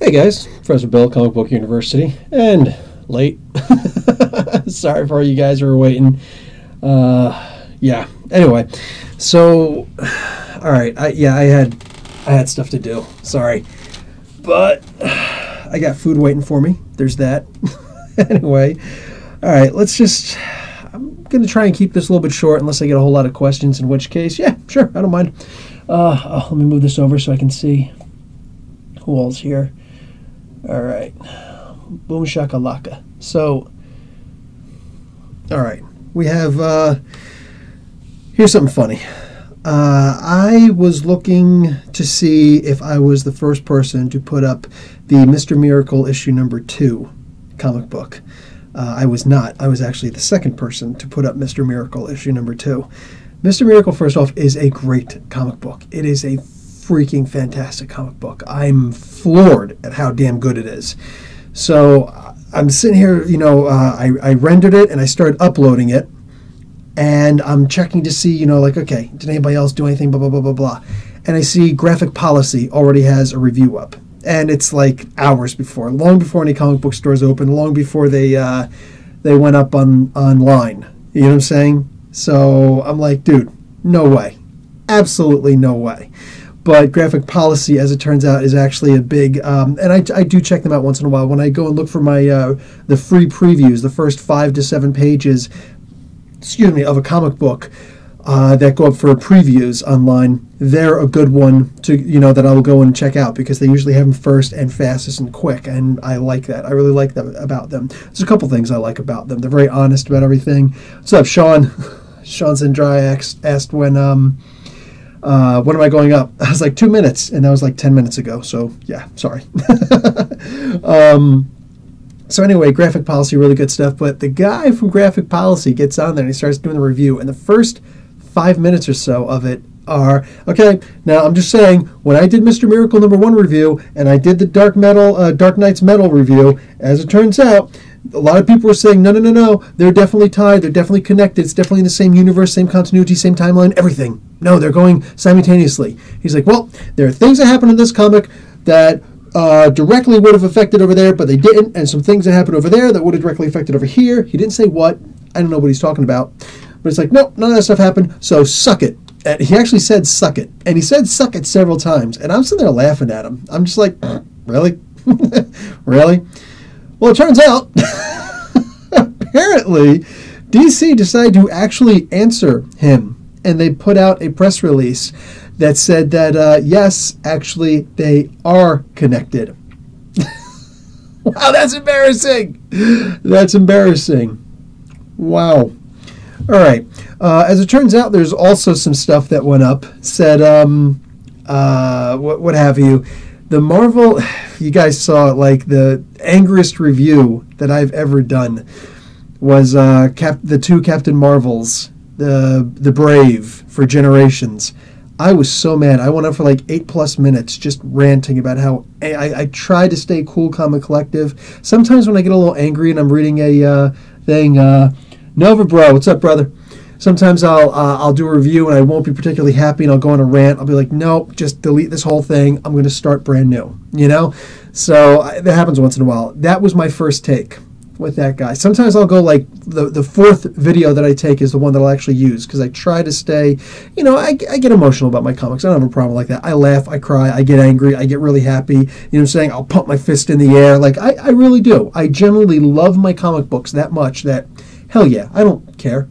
Hey guys, Professor Bill, Comic Book University, and late. Sorry for all you guys who were waiting. Yeah. Anyway, so all right, I had stuff to do. Sorry, but I got food waiting for me. There's that. Anyway, all right. I'm gonna try and keep this a little bit short, unless I get a whole lot of questions. In which case, yeah, sure, I don't mind. Let me move this over so I can see who all's here. All right, boom shakalaka. So, all right, we have. Here's something funny. I was looking to see if I was the first person to put up the Mr. Miracle issue number 2 comic book. I was not. I was actually the second person to put up Mr. Miracle issue number 2. Mr. Miracle, first off, is a great comic book. It is a freaking fantastic comic book. I'm floored at how damn good it is. So I'm sitting here, I rendered it and I started uploading it, and I'm checking to see, okay, did anybody else do anything, blah, blah, blah, blah, blah. And I see Graphic Policy already has a review up. And it's like hours before, long before any comic book stores open, long before they went up online. You know what I'm saying? So I'm like, dude, no way. Absolutely no way. But Graphic Policy, as it turns out, is actually a big, and I do check them out once in a while. When I go and look for my the free previews, the first 5 to 7 pages, of a comic book that go up for previews online, they're a good one to, that I will go and check out, because they usually have them first and fastest and quick, and I like that. I really like that about them. There's a couple things I like about them. They're very honest about everything. What's up, Sean? Sean Zendry asked when am I going up? I was like 2 minutes, and that was like 10 minutes ago. So yeah, sorry. So anyway, Graphic Policy, really good stuff. But the guy from Graphic Policy gets on there and he starts doing the review, and the first 5 minutes or so of it are, okay, now I'm just saying, when I did Mr. Miracle number 1 review and I did the Dark Knight's Metal review, as it turns out, a lot of people were saying, no, they're definitely tied, they're definitely connected, it's definitely in the same universe, same continuity, same timeline, everything. No, they're going simultaneously. He's like, well, there are things that happen in this comic that directly would have affected over there, but they didn't, and some things that happened over there that would have directly affected over here. He didn't say what. I don't know what he's talking about. But it's like, nope, none of that stuff happened, so suck it. And he actually said suck it. And he said suck it several times. And I'm sitting there laughing at him. I'm just like, really? Really? Well, it turns out, apparently, DC decided to actually answer him. And they put out a press release that said that, yes, actually, they are connected. Wow, that's embarrassing. That's embarrassing. Wow. All right. As it turns out, there's also some stuff that went up. Said, what have you? The Marvel, you guys saw, like, the angriest review that I've ever done was the 2 Captain Marvels, the Brave for Generations. I was so mad. I went on for like 8+ minutes just ranting about how I try to stay cool, Comic Collective. Sometimes when I get a little angry and I'm reading a thing, Nova Bro, what's up, brother? Sometimes I'll do a review and I won't be particularly happy and I'll go on a rant. I'll be like, nope, just delete this whole thing. I'm going to start brand new, So that happens once in a while. That was my first take with that guy. Sometimes I'll go like the 4th video that I take is the one that I'll actually use, because I try to stay, I get emotional about my comics. I don't have a problem like that. I laugh, I cry, I get angry, I get really happy. You know what I'm saying? I'll pump my fist in the air. Like, I really do. I generally love my comic books that much that, hell yeah, I don't care.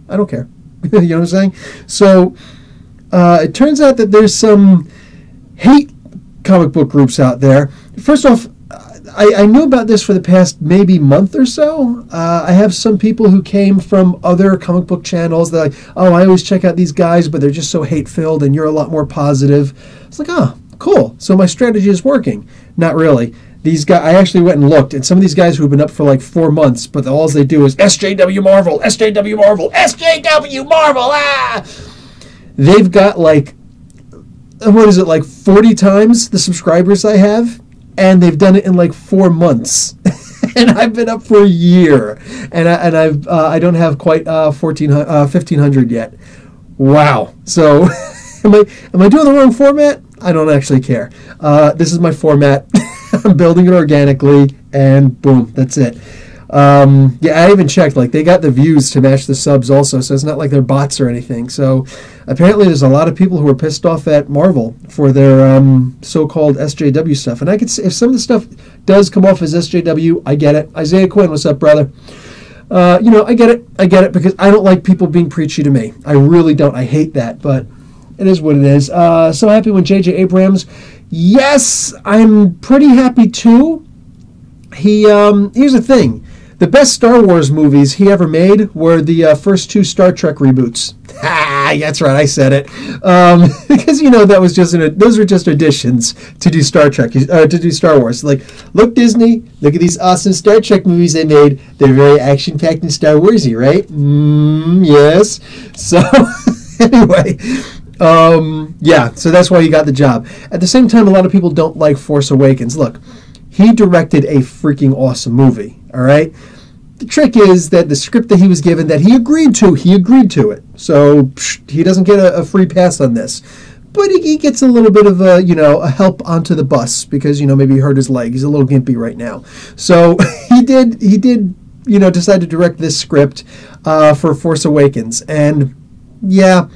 You know what I'm saying? So it turns out that there's some hate comic book groups out there. First off, I knew about this for the past maybe month or so. I have some people who came from other comic book channels that I always check out these guys, but they're just so hate-filled and you're a lot more positive. It's like, oh, cool. So my strategy is working. Not really. These guys, I actually went and looked, and some of these guys who have been up for like 4 months, but all they do is SJW Marvel, SJW Marvel, SJW Marvel, They've got like, what is it, like 40 times the subscribers I have? And they've done it in like 4 months, and I've been up for a year, and I don't have quite 1,500 yet. Wow. So, am I doing the wrong format? I don't actually care. This is my format. I'm building it organically, and boom, that's it. Yeah, I even checked. Like, they got the views to match the subs also, so it's not like they're bots or anything. So apparently there's a lot of people who are pissed off at Marvel for their so-called SJW stuff. And I could see if some of the stuff does come off as SJW, I get it. Isaiah Quinn, what's up, brother? I get it, because I don't like people being preachy to me. I really don't. I hate that, but it is what it is. So happy when J.J. Abrams. Yes, I'm pretty happy too. Here's the thing. The best Star Wars movies he ever made were the first 2 Star Trek reboots. That's right, I said it. Because that was those were just additions to do Star Trek, to do Star Wars. Like, look, Disney, look at these awesome Star Trek movies they made. They're very action-packed and Star Warsy, right? Yes. So anyway. Yeah, so that's why he got the job. At the same time, a lot of people don't like Force Awakens. Look, he directed a freaking awesome movie, all right? The trick is that the script that he was given that he agreed to it. So he doesn't get a free pass on this. But he gets a little bit of a help onto the bus because, maybe he hurt his leg. He's a little gimpy right now. So he did decide to direct this script for Force Awakens. And yeah,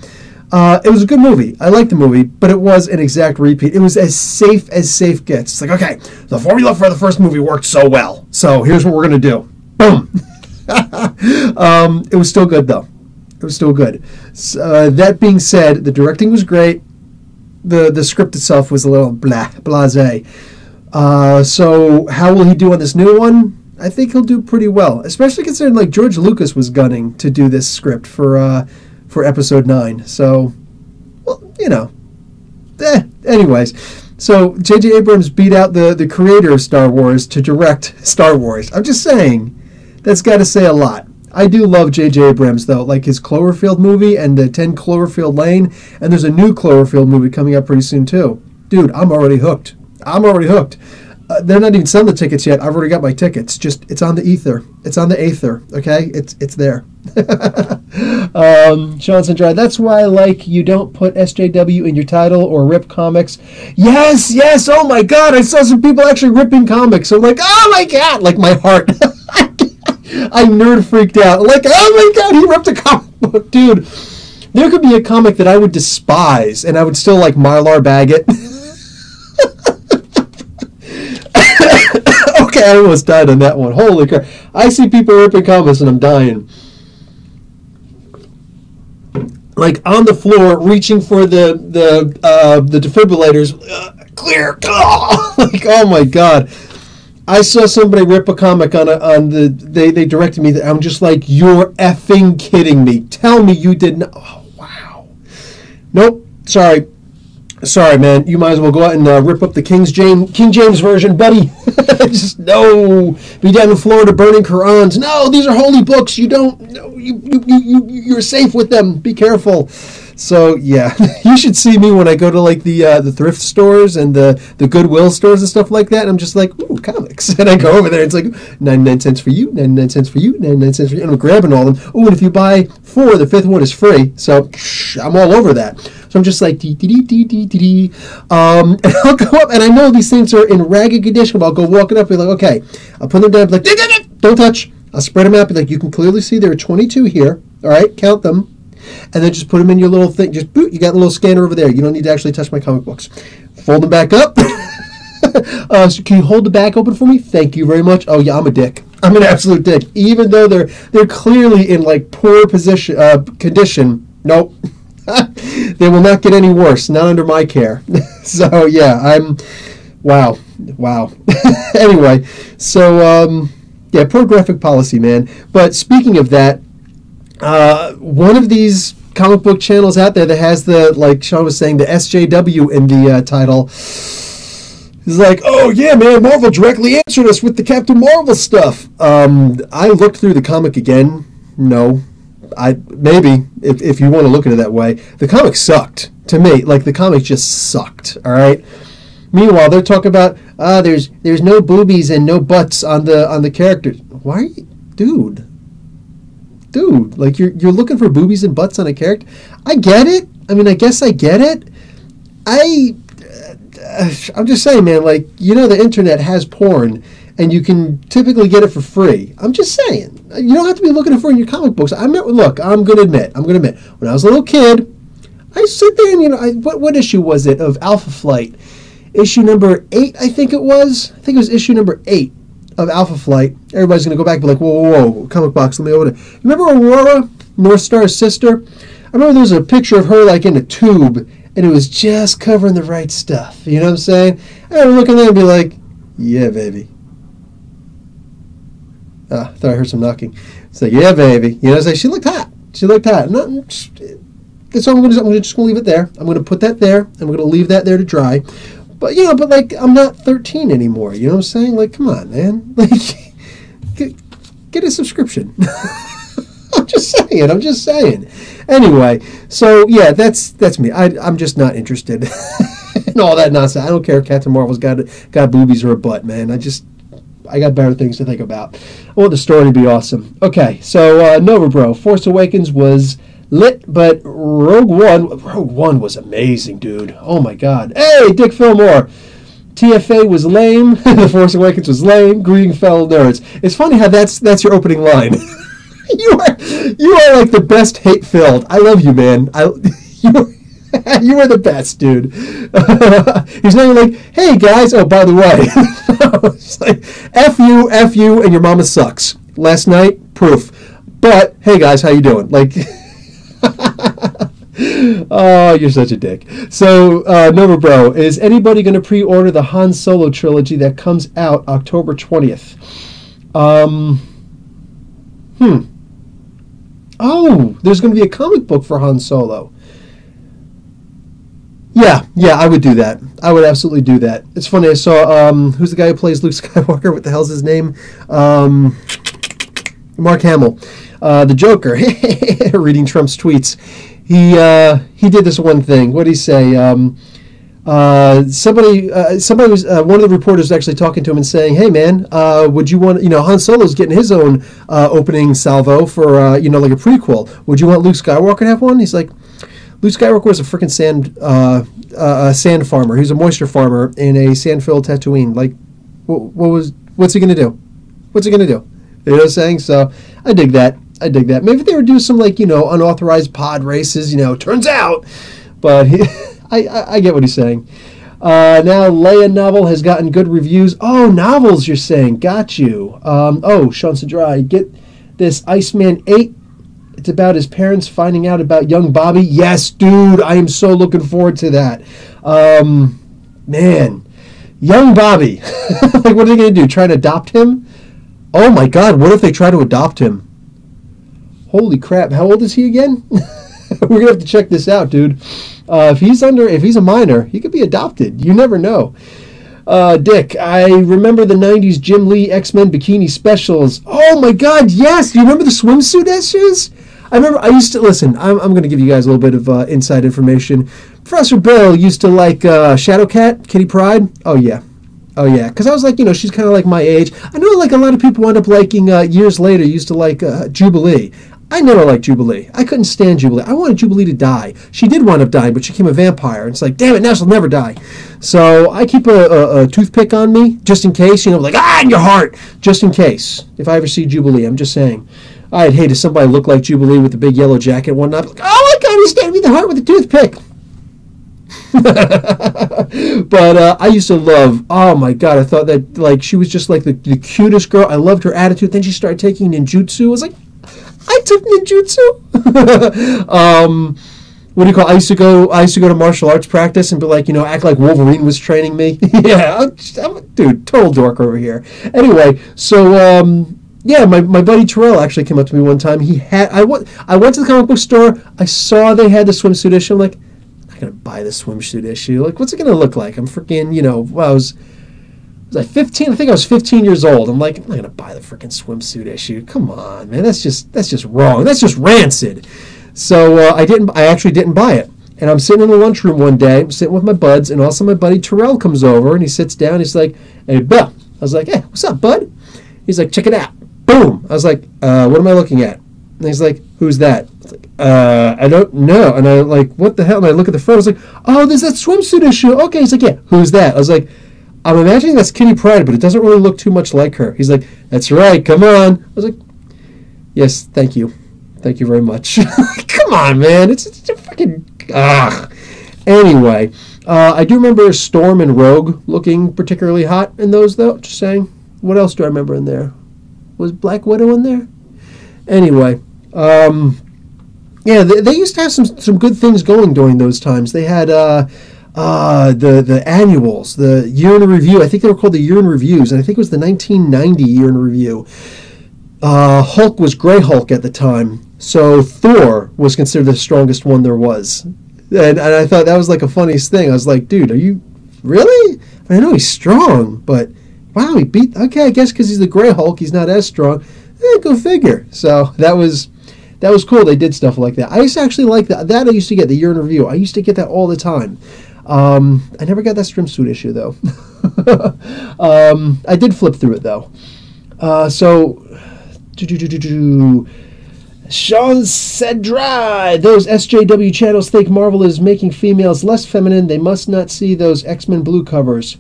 it was a good movie. I liked the movie, but it was an exact repeat. It was as safe gets. It's like, okay, the formula for the first movie worked so well, so here's what we're going to do. Boom. It was still good, though. It was still good. That being said, the directing was great. The script itself was a little blasé. So how will he do on this new one? I think he'll do pretty well, especially considering like George Lucas was gunning to do this script for Episode 9. So, well, anyways. So, J.J. Abrams beat out the creator of Star Wars to direct Star Wars. I'm just saying, that's got to say a lot. I do love J.J. Abrams, though, like his Cloverfield movie and the 10 Cloverfield Lane, and there's a new Cloverfield movie coming up pretty soon, too. Dude, I'm already hooked. They're not even selling the tickets yet. I've already got my tickets. It's on the ether. It's on the aether, okay? It's there. Sean Sandra, that's why, like, you don't put SJW in your title or rip comics. Yes, oh my god, I saw some people actually ripping comics. I'm like, oh my god, like my heart. I nerd freaked out. Like, oh my god, he ripped a comic book. Dude, there could be a comic that I would despise, and I would still, like, Mylar bag it. Okay, I almost died on that one. Holy crap. I see people ripping comics and I'm dying. Like, on the floor, reaching for the defibrillators. Clear. Like, oh my god. I saw somebody rip a comic they directed me. I'm just like, you're effing kidding me. Tell me you didn't. Oh, wow. Nope. Sorry, man. You might as well go out and rip up the King James version, buddy. Just no. Be down in Florida burning Qurans. No, these are holy books. You don't. No, you're safe with them. Be careful. So yeah, you should see me when I go to like the thrift stores and the Goodwill stores and stuff like that. And I'm just like, ooh, comics, and I go over there. And it's like 99 cents for you, 99 cents for you, 99 cents for you, and I'm grabbing all of them. Oh, and if you buy 4, the 5th one is free. So I'm all over that. So I'm just like and I'll go up, and I know these things are in ragged condition. But I'll go walking up, and be like, okay, I'll put them down, be like, don't touch. I'll spread them out, be like, you can clearly see there are 22 here. All right, count them. And then just put them in your little thing. Just boot. You got a little scanner over there. You don't need to actually touch my comic books. Fold them back up. So can you hold the back open for me? Thank you very much. Oh yeah, I'm a dick. I'm an absolute dick. Even though they're clearly in like poor condition. Nope. They will not get any worse. Not under my care. So yeah, wow. Anyway, so yeah, poor graphic policy, man. But speaking of that. One of these comic book channels out there that has the, like Sean was saying, the SJW in the title is like, oh yeah, man, Marvel directly answered us with the Captain Marvel stuff. I looked through the comic again. No, maybe if you want to look at it that way, the comic sucked to me. Like the comic just sucked. All right. Meanwhile, they're talking about there's no boobies and no butts on the characters. Why, are you, dude? Like you're looking for boobies and butts on a character. I get it. I mean, I guess I get it. I'm just saying, man, like, the internet has porn, and you can typically get it for free. I'm just saying. You don't have to be looking for it in your comic books. Look, I'm going to admit, when I was a little kid, I sit there and, what issue was it of Alpha Flight? Issue number 8, I think it was. I think it was issue number 8 of Alpha Flight. Everybody's going to go back and be like, whoa, comic box, let me open it. You remember Aurora, North Star's sister? I remember there was a picture of her, like, in a tube, and it was just covering the right stuff. You know what I'm saying? I would look in there and be like, yeah, baby. I thought I heard some knocking. It's like, yeah, baby. She looked hot. So I'm just going to leave it there. I'm going to put that there. I'm going to leave that there to dry. But, like, I'm not 13 anymore. You know what I'm saying? Like, come on, man. Like, get a subscription. I'm just saying. Anyway, so, yeah, that's me. I'm just not interested in all that nonsense. I don't care if Captain Marvel's got boobies or a butt, man. I got better things to think about. I want the story to be awesome. Okay, so Nova Bro, Force Awakens was lit, but Rogue One was amazing, dude. Oh my God. Hey, Dick Fillmore. TFA was lame. The Force Awakens was lame. Greeting fellow nerds. It's funny how that's your opening line. You are like the best hate-filled. I love you, man. You are the best, dude. He's not even like, hey guys. Oh, by the way, it's like F you, and your mama sucks. Last night, proof. But hey guys, how you doing? Like. Oh, you're such a dick. So, Nova Bro, is anybody going to pre-order the Han Solo trilogy that comes out October 20th? Oh, there's going to be a comic book for Han Solo. Yeah, I would do that. I would absolutely do that. It's funny, I saw, who's the guy who plays Luke Skywalker? What the hell's his name? Mark Hamill. The Joker, reading Trump's tweets. He did this one thing. What did he say? Somebody was one of the reporters was actually talking to him and saying, "Hey man, would you want Han Solo's getting his own opening salvo for like a prequel? Would you want Luke Skywalker to have one?" He's like, Luke Skywalker was a freaking sand farmer. He was a moisture farmer in a sand-filled Tatooine. Like, what's he gonna do? What's he gonna do? You know what I'm saying? So I dig that. Maybe they would do some unauthorized pod races. Turns out, but I get what he's saying. Now Leia novel has gotten good reviews. Oh, novels, you're saying? Got you. Sean Sadrai, get this. Iceman 8. It's about his parents finding out about young Bobby. Yes, dude, I am so looking forward to that. Man, young Bobby. Like, what are they going to do? Try and adopt him? Oh my God, what if they try to adopt him? Holy crap, how old is he again? We're going to have to check this out, dude. If he's a minor, he could be adopted. You never know. Dick, I remember the 90s Jim Lee X-Men bikini specials. Oh my God, yes! Do you remember the swimsuit issues? I'm going to give you guys a little bit of inside information. Professor Bill used to like Shadowcat, Kitty Pryde. Oh yeah. Because I was like, she's kind of like my age. I know like a lot of people wound up liking, years later, used to like Jubilee. I never liked Jubilee. I couldn't stand Jubilee. I wanted Jubilee to die. She did wind up dying, but she became a vampire. And it's like, damn it, now she'll never die. So I keep a toothpick on me, just in case, in your heart, just in case. If I ever see Jubilee, I'm just saying. I'd hate if somebody looked like Jubilee with the big yellow jacket and whatnot. Like, oh my God, he stabbed me in the heart with a toothpick. But I used to love, oh my God, I thought that like she was just like the cutest girl. I loved her attitude. Then she started taking ninjutsu. I was like, I took ninjutsu. What do you call it? I used to go to martial arts practice and be like, act like Wolverine was training me. Yeah, dude, total dork over here. Anyway, so yeah, my buddy Terrell actually came up to me one time. I went to the comic book store. I saw they had the swimsuit issue. I'm like, I'm not gonna buy the swimsuit issue. Like, what's it gonna look like? I'm freaking, I was I 15? I think I was 15 years old. I'm like, I'm not gonna buy the freaking swimsuit issue. Come on, man. That's just wrong. That's just rancid. So I actually didn't buy it. And I'm sitting in the lunchroom one day, I'm sitting with my buds, and also my buddy Terrell comes over and he sits down. He's like, "Hey, Bill." I was like, "Hey, what's up, bud?" He's like, "Check it out." Boom. I was like, "What am I looking at?" And he's like, "Who's that?" I was like, I don't know. And I like, what the hell? And I look at the front. I was like, oh, there's that swimsuit issue. Okay. He's like, yeah, who's that? I was like, I'm imagining that's Kitty Pryde, but it doesn't really look too much like her. He's like, that's right. Come on. I was like, yes, thank you. Thank you very much. Come on, man. It's a freaking... Ugh. Anyway, I do remember Storm and Rogue looking particularly hot in those, though. Just saying. What else do I remember in there? Was Black Widow in there? Anyway, yeah, they used to have some good things going during those times. They had the annuals, the year in review. I think they were called the year in reviews, and I think it was the 1990 year in review. Hulk was Grey Hulk at the time, so Thor was considered the strongest one there was. And I thought that was like a funniest thing. I was like, dude, are you really? I know he's strong, but wow, he beat... Okay, I guess because he's the Grey Hulk, he's not as strong. Go figure. So that was cool. They did stuff like that. I used to actually like that. That I used to get, the year in review. I used to get that all the time. I never got that swimsuit issue, though. I did flip through it, though. Sean Cedra, those SJW channels think Marvel is making females less feminine. They must not see those X-Men Blue covers.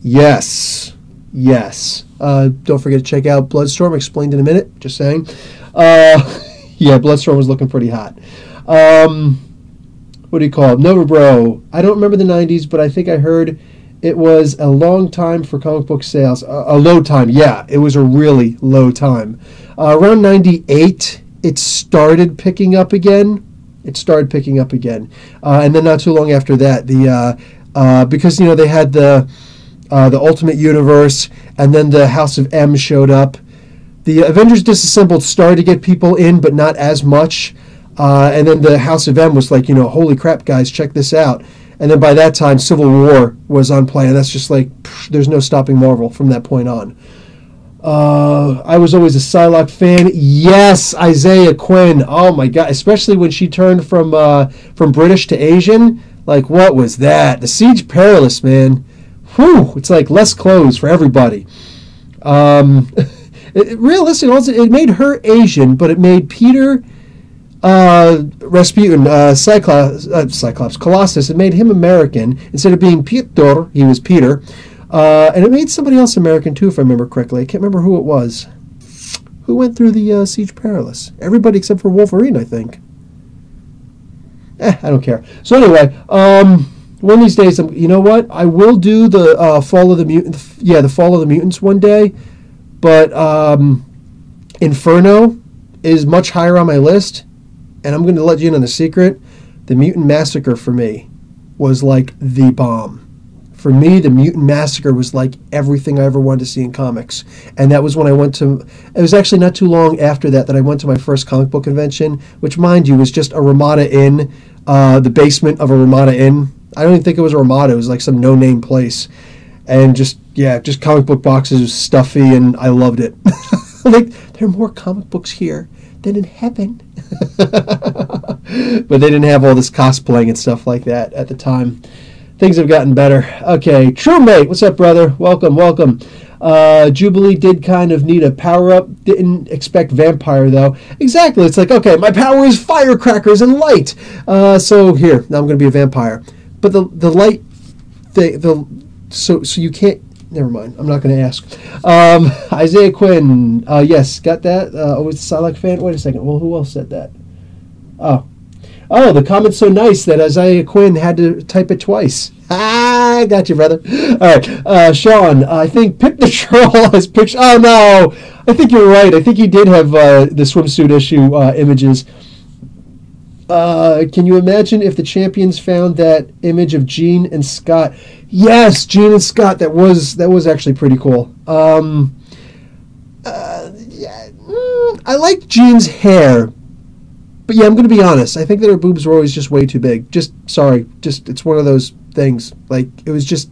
Yes. Don't forget to check out Bloodstorm, explained in a minute, just saying. Yeah, Bloodstorm was looking pretty hot. What do you call it? Nova Bro. I don't remember the 90s, but I think I heard it was a long time for comic book sales. A low time, yeah. It was a really low time. Around 98, it started picking up again. And then not too long after that, because, they had the Ultimate Universe, and then the House of M showed up. The Avengers Disassembled started to get people in, but not as much. And then the House of M was like, holy crap, guys, check this out. And then by that time, Civil War was on play, and that's just like, there's no stopping Marvel from that point on. I was always a Psylocke fan. Yes, Isaiah Quinn. Oh my God, especially when she turned from British to Asian. Like, what was that? The Siege Perilous, man. Whew, it's like less clothes for everybody. Realistically, it made her Asian, but it made Peter Rasputin, Cyclops, Colossus, it made him American. Instead of being Peter, he was Peter. And it made somebody else American too, if I remember correctly. I can't remember who it was. Who went through the Siege Perilous? Everybody except for Wolverine, I think. I don't care. So anyway, one of these days, you know what? I will do the Fall of the Mutants. Yeah, the Fall of the Mutants one day. But Inferno is much higher on my list. And I'm going to let you in on a secret. The Mutant Massacre for me was like the bomb. For me, the Mutant Massacre was like everything I ever wanted to see in comics. And that was when I went to... It was actually not too long after that I went to my first comic book convention, which, mind you, was just a Ramada Inn, the basement of a Ramada Inn. I don't even think it was a Ramada. It was like some no-name place. And just comic book boxes was stuffy, and I loved it. Like, there are more comic books here than in heaven. But they didn't have all this cosplaying and stuff like that at the time. Things have gotten better. Okay, True Mate, what's up, brother? Welcome. Jubilee did kind of need a power-up. Didn't expect vampire, though. Exactly. It's like, okay, my power is firecrackers and light. So here, now I'm going to be a vampire. But the light thing, so you can't... Never mind. I'm not going to ask. Isaiah Quinn. Yes, got that. Always a Psylocke fan. Wait a second. Well, who else said that? Oh, the comment's so nice that Isaiah Quinn had to type it twice. I got you, brother. All right. Sean, I think Pip the Troll has pictures. Oh, no. I think you're right. I think he did have the swimsuit issue images. Can you imagine if the Champions found that image of Jean and Scott? Yes, Jean and Scott. That was actually pretty cool. I like Jean's hair. But yeah, I'm going to be honest. I think that her boobs were always just way too big. It's one of those things. Like, it was just,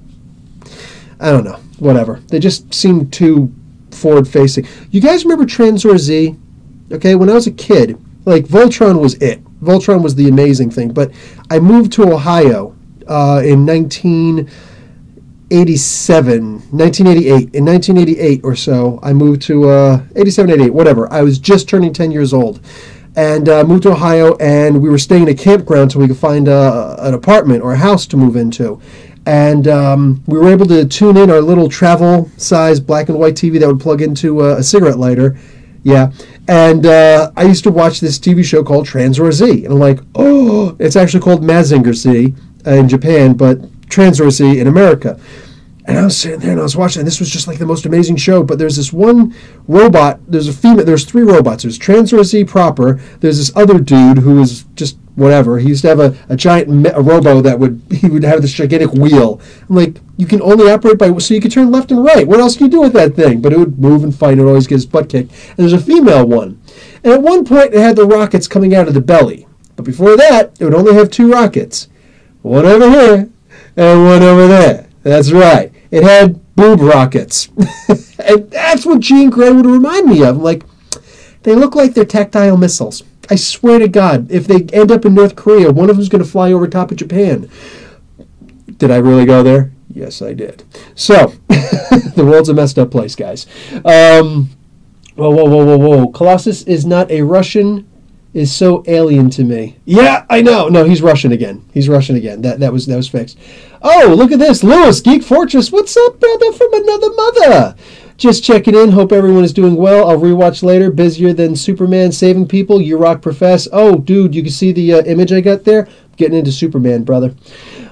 I don't know, whatever. They just seemed too forward-facing. You guys remember Transor Z? Okay, when I was a kid, like, Voltron was it. Voltron was the amazing thing. But I moved to Ohio in 1988. In 1988 or so, I moved to 87, 88, whatever. I was just turning 10 years old. and moved to Ohio, and we were staying in a campground so we could find an apartment or a house to move into. And we were able to tune in our little travel-size black and white TV that would plug into a cigarette lighter. Yeah. And I used to watch this TV show called Tranzor Z. And I'm like, oh, it's actually called Mazinger Z in Japan, but Tranzor Z in America. And I was sitting there and I was watching, and this was just like the most amazing show. But there's this one robot, there's three robots. There's Tranzor Z proper, there's this other dude who was just whatever. He used to have a giant robo that would have this gigantic wheel. I'm like, you can only operate so you can turn left and right. What else can you do with that thing? But it would move and fight. It would always get his butt kicked. And there's a female one. And at one point, it had the rockets coming out of the belly. But before that, it would only have 2 rockets. One over here and one over there. That's right. It had boob rockets. And that's what Jean Grey would remind me of. I'm like, they look like they're tactile missiles. I swear to God, if they end up in North Korea, one of them's going to fly over top of Japan. Did I really go there? Yes, I did. So, the world's a messed up place, guys. Whoa. Colossus is not a Russian, is so alien to me. Yeah, I know. No, he's Russian again. That was fixed. Oh, look at this. Lewis, Geek Fortress. What's up, brother, from another mother? Just checking in. Hope everyone is doing well. I'll rewatch later. Busier than Superman saving people. You rock, profess. Oh, dude, you can see the image I got there? Getting into Superman, brother.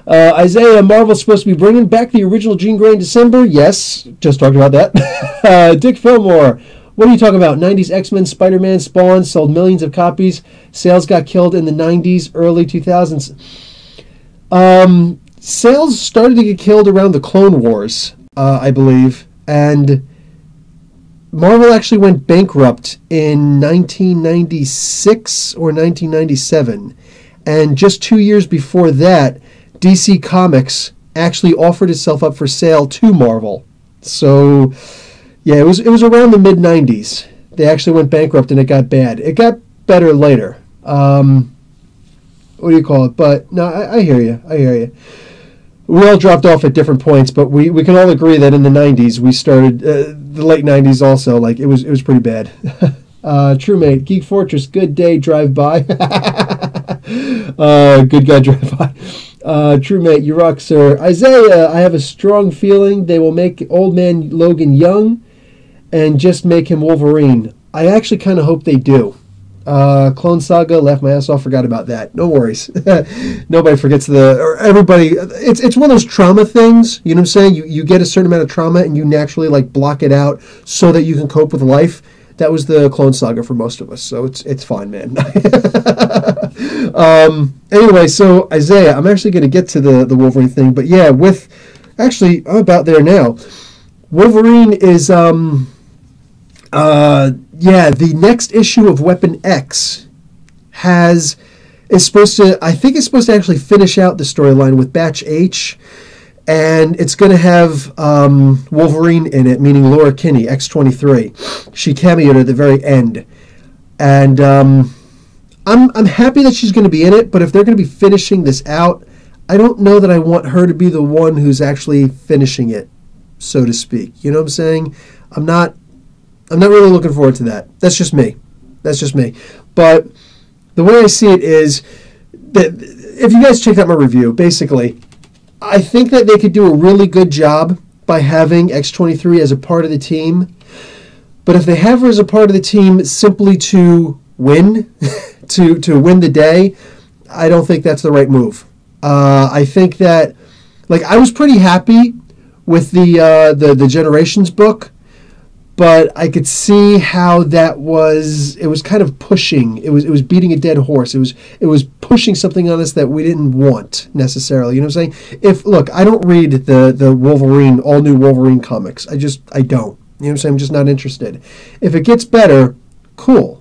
Isaiah, Marvel's supposed to be bringing back the original Jean Grey in December. Yes, just talked about that. Dick Fillmore. What are you talking about? 90s X-Men, Spider-Man, Spawn sold millions of copies. Sales got killed in the 90s, early 2000s. Sales started to get killed around the Clone Wars, I believe. And Marvel actually went bankrupt in 1996 or 1997. And just 2 years before that, DC Comics actually offered itself up for sale to Marvel. So, yeah, it was around the mid-90s. They actually went bankrupt and it got bad. It got better later. What do you call it? But, no, I hear you. We all dropped off at different points, but we can all agree that in the 90s, we started, the late 90s also, like, it was pretty bad. True mate, Geek Fortress, good day, drive by. Good guy, drive by. True mate, you rock, sir. Isaiah, I have a strong feeling they will make old man Logan young and just make him Wolverine. I actually kind of hope they do. Clone Saga, laughed my ass off, forgot about that. No worries. Nobody forgets everybody, it's one of those trauma things, you know what I'm saying? You get a certain amount of trauma and you naturally like block it out so that you can cope with life. That was the Clone Saga for most of us, so it's fine, man. Anyway, so Isaiah, I'm actually going to get to the Wolverine thing, but yeah, I'm about there now. Wolverine is, the next issue of Weapon X is supposed to actually finish out the storyline with Batch H, and it's going to have Wolverine in it, meaning Laura Kinney, X-23. She cameoed at the very end, and I'm happy that she's going to be in it. But if they're going to be finishing this out, I don't know that I want her to be the one who's actually finishing it, so to speak. You know what I'm saying? I'm not really looking forward to that. That's just me. But the way I see it is that if you guys checked out my review, basically, I think that they could do a really good job by having X-23 as a part of the team. But if they have her as a part of the team simply to win, to win the day, I don't think that's the right move. I think that, like, I was pretty happy with the Generations book, but I could see how it was kind of pushing. It was beating a dead horse. It was pushing something on us that we didn't want necessarily. You know what I'm saying? I don't read the Wolverine, all new Wolverine comics. I don't. You know what I'm saying? I'm just not interested. If it gets better, cool.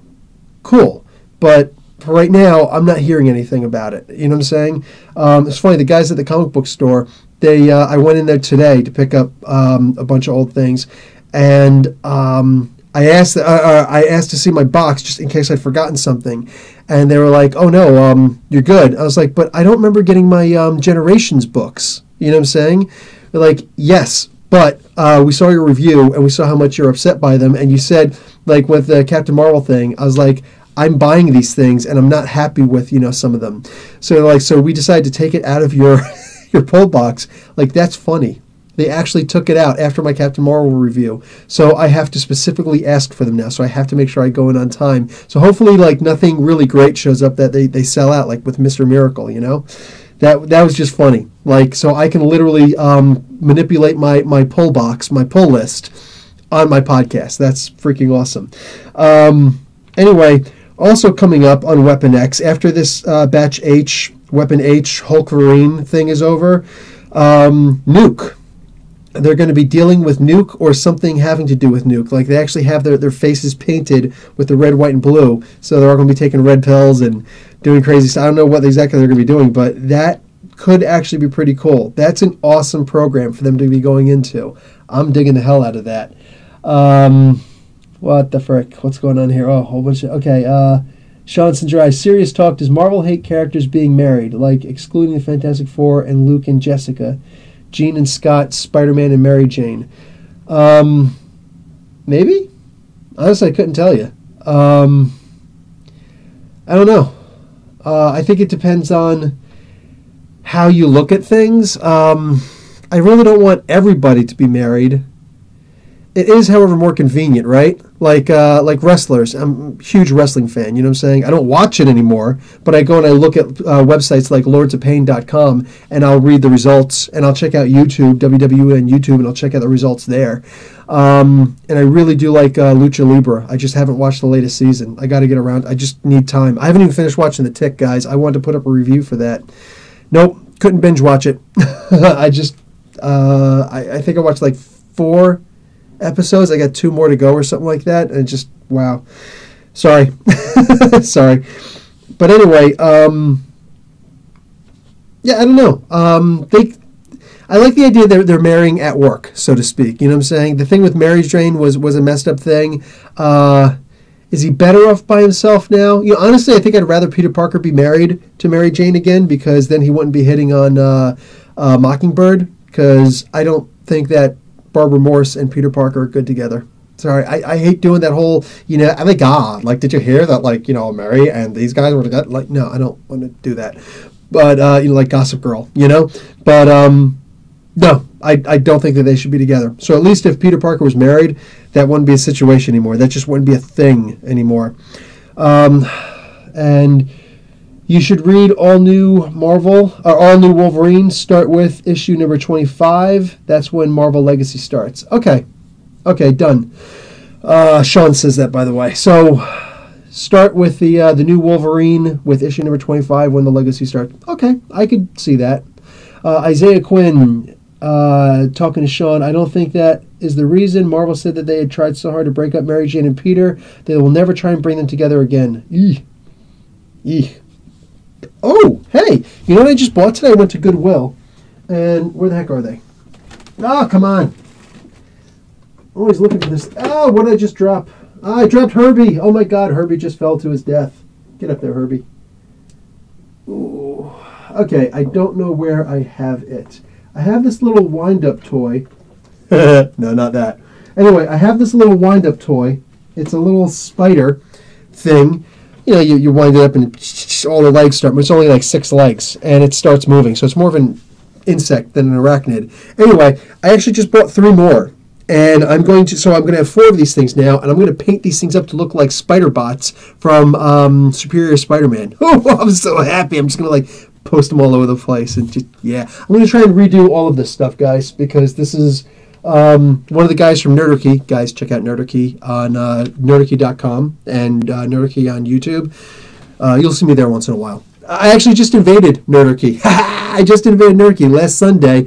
But for right now, I'm not hearing anything about it. You know what I'm saying? It's funny, the guys at the comic book store, I went in there today to pick up a bunch of old things, and I asked to see my box just in case I'd forgotten something, and they were like, "Oh no, you're good." I was like, "But I don't remember getting my Generations books." You know what I'm saying? They're like, "Yes, but we saw your review and we saw how much you're upset by them, and you said like with the Captain Marvel thing." I was like, I'm buying these things and I'm not happy with, some of them. So we decided to take it out of your your pull box. Like, that's funny. They actually took it out after my Captain Marvel review. So I have to specifically ask for them now. So I have to make sure I go in on time. So hopefully, like, nothing really great shows up that they sell out, like with Mr. Miracle, That was just funny. Like, so I can literally manipulate my pull box, my pull list on my podcast. That's freaking awesome. Anyway, also coming up on Weapon X, after this Batch H, Weapon H, Hulk Marine thing is over, Nuke. They're going to be dealing with Nuke or something having to do with Nuke. Like, they actually have their faces painted with the red, white, and blue. So they're all going to be taking red pills and doing crazy stuff. I don't know what exactly they're going to be doing, but that could actually be pretty cool. That's an awesome program for them to be going into. I'm digging the hell out of that. What the frick? What's going on here? Oh, a whole bunch of... Okay, Sean Sinjai, serious talk. Does Marvel hate characters being married, like excluding the Fantastic Four and Luke and Jessica? Jean and Scott, Spider-Man and Mary Jane. Maybe? Honestly, I couldn't tell you. I don't know. I think it depends on how you look at things. I really don't want everybody to be married. It is, however, more convenient, right? Like wrestlers. I'm a huge wrestling fan, you know what I'm saying? I don't watch it anymore, but I go and I look at websites like lordsofpain.com, and I'll read the results, and I'll check out YouTube, WWE and YouTube, and I'll check out the results there. And I really do like Lucha Libre. I just haven't watched the latest season. I got to get around. I just need time. I haven't even finished watching The Tick, guys. I wanted to put up a review for that. Nope, couldn't binge watch it. I think I watched like 4 episodes. I got 2 more to go or something like that, and just wow. Sorry. Sorry. But anyway, yeah, I don't know. I like the idea that they're marrying at work, so to speak. You know what I'm saying? The thing with Mary Jane was a messed up thing. Is he better off by himself now? Honestly, I think I'd rather Peter Parker be married to Mary Jane again, because then he wouldn't be hitting on Mockingbird, because I don't think that Barbara Morse and Peter Parker are good together. Sorry, I hate doing that whole, oh my God, like, did you hear that, like, Mary and these guys were together? Like, no, I don't want to do that. But, like Gossip Girl, But, no, I don't think that they should be together. So at least if Peter Parker was married, that wouldn't be a situation anymore. That just wouldn't be a thing anymore. And you should read All New Wolverine. Start with issue number 25. That's when Marvel Legacy starts. Okay, done. Sean says that, by the way. So start with the new Wolverine with issue number 25 when the Legacy starts. Okay, I could see that. Isaiah Quinn talking to Sean. I don't think that is the reason. Marvel said that they had tried so hard to break up Mary Jane and Peter. They will never try and bring them together again. Eek. Oh, hey, you know what I just bought today? I went to Goodwill, and where the heck are they? Oh, come on. Always looking for this. Oh, what did I just drop? I dropped Herbie. Oh, my God, Herbie just fell to his death. Get up there, Herbie. Ooh. Okay, I don't know where I have it. I have this little wind-up toy. No, not that. Anyway, I have this little wind-up toy. It's a little spider thing. You wind it up and all the legs start. It's only like 6 legs, and it starts moving. So it's more of an insect than an arachnid. Anyway, I actually just bought 3 more, and I'm going to have 4 of these things now, and I'm going to paint these things up to look like spider bots from Superior Spider-Man. Oh, I'm so happy! I'm just going to like post them all over the place, and just I'm going to try and redo all of this stuff, guys, because this is. One of the guys from Nerdarchy, guys, check out Nerdarchy on nerdarchy.com and Nerdarchy on YouTube. You'll see me there once in a while. I actually just invaded Nerdarchy. I just invaded Nerdarchy last Sunday.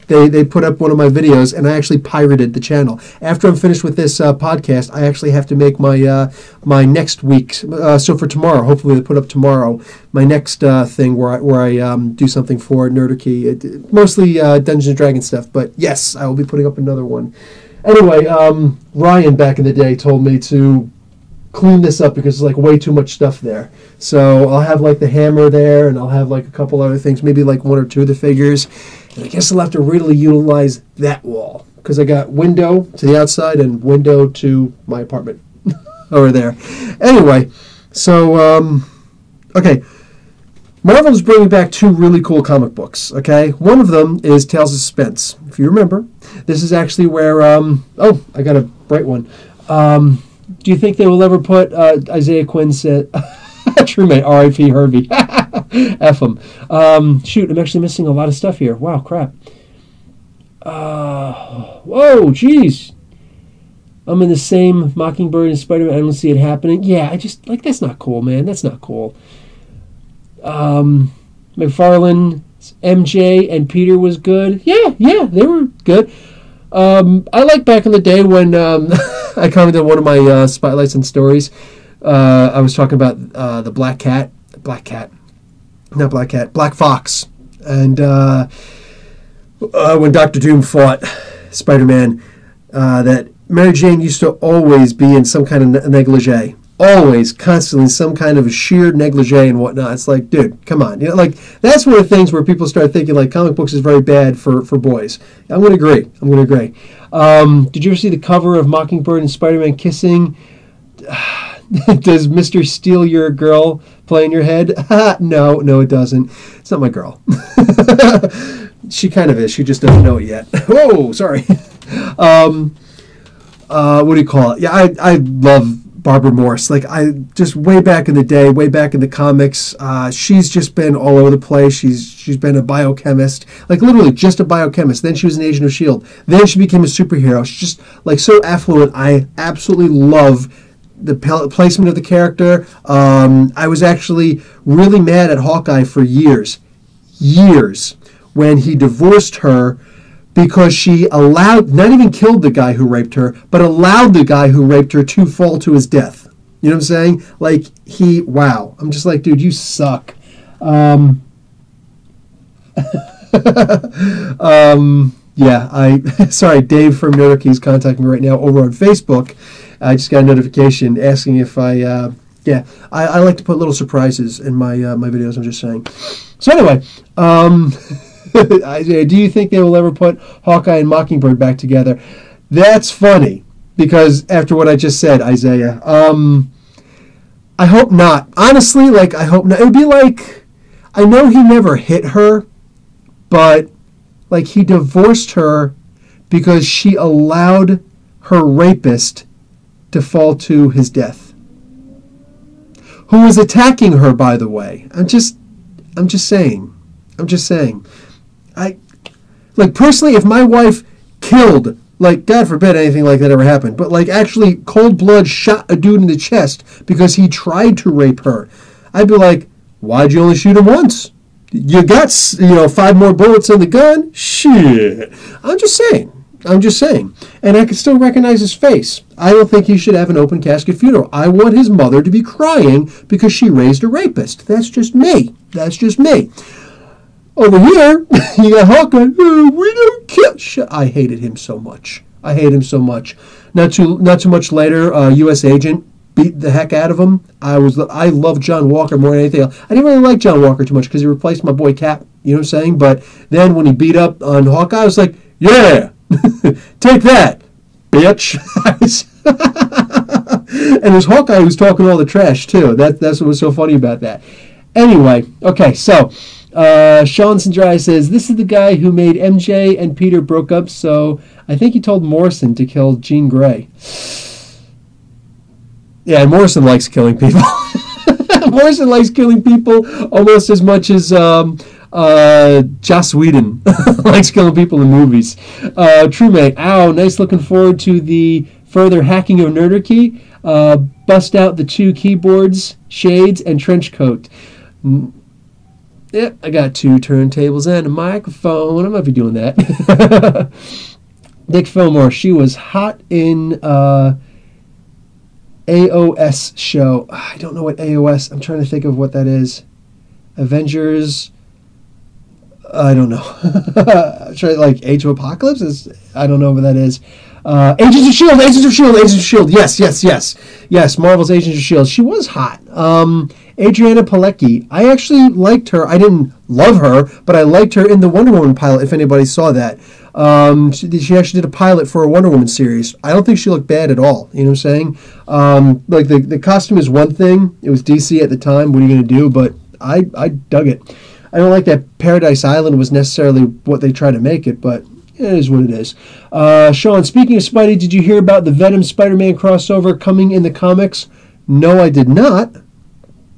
They put up one of my videos, and I actually pirated the channel. After I'm finished with this podcast, I actually have to make my my next week's. So for tomorrow, hopefully they put up tomorrow, my next thing where I do something for Nerdarchy. Mostly Dungeons and Dragons stuff, but yes, I will be putting up another one. Anyway, Ryan back in the day told me to clean this up because there's like way too much stuff there. So I'll have like the hammer there, and I'll have like a couple other things, maybe like 1 or 2 of the figures. And I guess I'll have to really utilize that wall because I got window to the outside and window to my apartment over there. Anyway, So, okay. Marvel's bringing back 2 really cool comic books, okay? One of them is Tales of Suspense. If you remember, this is actually where, oh, I got a bright one. Do you think they will ever put Isaiah Quinn said, true mate, R.I.P. Herbie. F him. Shoot, I'm actually missing a lot of stuff here. Wow, crap. Whoa, jeez. I'm in the same Mockingbird and Spider-Man. I don't see it happening. Yeah, I just, like, that's not cool, man. That's not cool. McFarlane, MJ, and Peter was good. Yeah, they were good. I like back in the day when I commented on one of my spotlights and stories. I was talking about the Black Fox, and when Dr. Doom fought Spider-Man, that Mary Jane used to always be in some kind of negligee. Always, constantly, some kind of a sheer negligee and whatnot. It's like, dude, come on. You know, like, that's one of the things where people start thinking, like, comic books is very bad for boys. I'm going to agree. Did you ever see the cover of Mockingbird and Spider-Man kissing? Does Mr. Steal Your Girl play in your head? No, it doesn't. It's not my girl. She kind of is. She just doesn't know it yet. Whoa, sorry. What do you call it? Yeah, I love Barbara Morse. Like, I just way back in the day, way back in the comics, she's just been all over the place. She's been a biochemist, like literally just a biochemist. Then she was an agent of S.h.i.e.L.D. Then she became a superhero. She's just like so affluent. I absolutely love the placement of the character. I was actually really mad at Hawkeye for years when he divorced her, because she allowed, not even killed the guy who raped her, but allowed the guy who raped her to fall to his death. You know what I'm saying? Like, wow. I'm just like, dude, you suck. Yeah, sorry, Dave from Nerdiki's contacting me right now over on Facebook. I just got a notification asking if I like to put little surprises in my videos, I'm just saying. So anyway, Isaiah, do you think they will ever put Hawkeye and Mockingbird back together? That's funny, because after what I just said, Isaiah, I hope not. Honestly, like, I hope not. It would be like, I know he never hit her, but, like, he divorced her because she allowed her rapist to fall to his death. Who was attacking her, by the way. I'm just saying. Like, personally, if my wife killed, like, God forbid anything like that ever happened, but, like, actually cold blood shot a dude in the chest because he tried to rape her, I'd be like, why'd you only shoot him once? You got, 5 more bullets in the gun? Shit. I'm just saying. And I can still recognize his face. I don't think he should have an open casket funeral. I want his mother to be crying because she raised a rapist. That's just me. Over here, you got Hawkeye. Oh, we don't kill. I hated him so much. Not too much later, U.S. Agent beat the heck out of him. I love John Walker more than anything else. I didn't really like John Walker too much because he replaced my boy Cap. You know what I'm saying? But then when he beat up on Hawkeye, I was like, yeah, take that, bitch. And it was Hawkeye who was talking all the trash too. That's what was so funny about that. Anyway, okay, so Sean Sindrai says, this is the guy who made MJ and Peter broke up, so I think he told Morrison to kill Jean Grey. Yeah, Morrison likes killing people. Morrison likes killing people almost as much as Joss Whedon likes killing people in movies. True mate, nice, looking forward to the further hacking of Nerdiky. Bust out the 2 keyboards, shades, and trench coat. Yep, I got 2 turntables and a microphone. I might be doing that. Dick Fillmore, she was hot in AOS show. I don't know what AOS, I'm trying to think of what that is. Avengers, I don't know. Try like Age of Apocalypse? I don't know what that is. Agents of S.h.i.e.l.d. Yes, Marvel's Agents of S.h.i.e.l.d. She was hot. Adriana Palicki. I actually liked her. I didn't love her, but I liked her in the Wonder Woman pilot, if anybody saw that. She actually did a pilot for a Wonder Woman series. I don't think she looked bad at all. You know what I'm saying? Like the costume is one thing. It was DC at the time. What are you going to do? But I dug it. I don't like that Paradise Island was necessarily what they tried to make it, but it is what it is. Sean, speaking of Spidey, did you hear about the Venom Spider-Man crossover coming in the comics? No, I did not.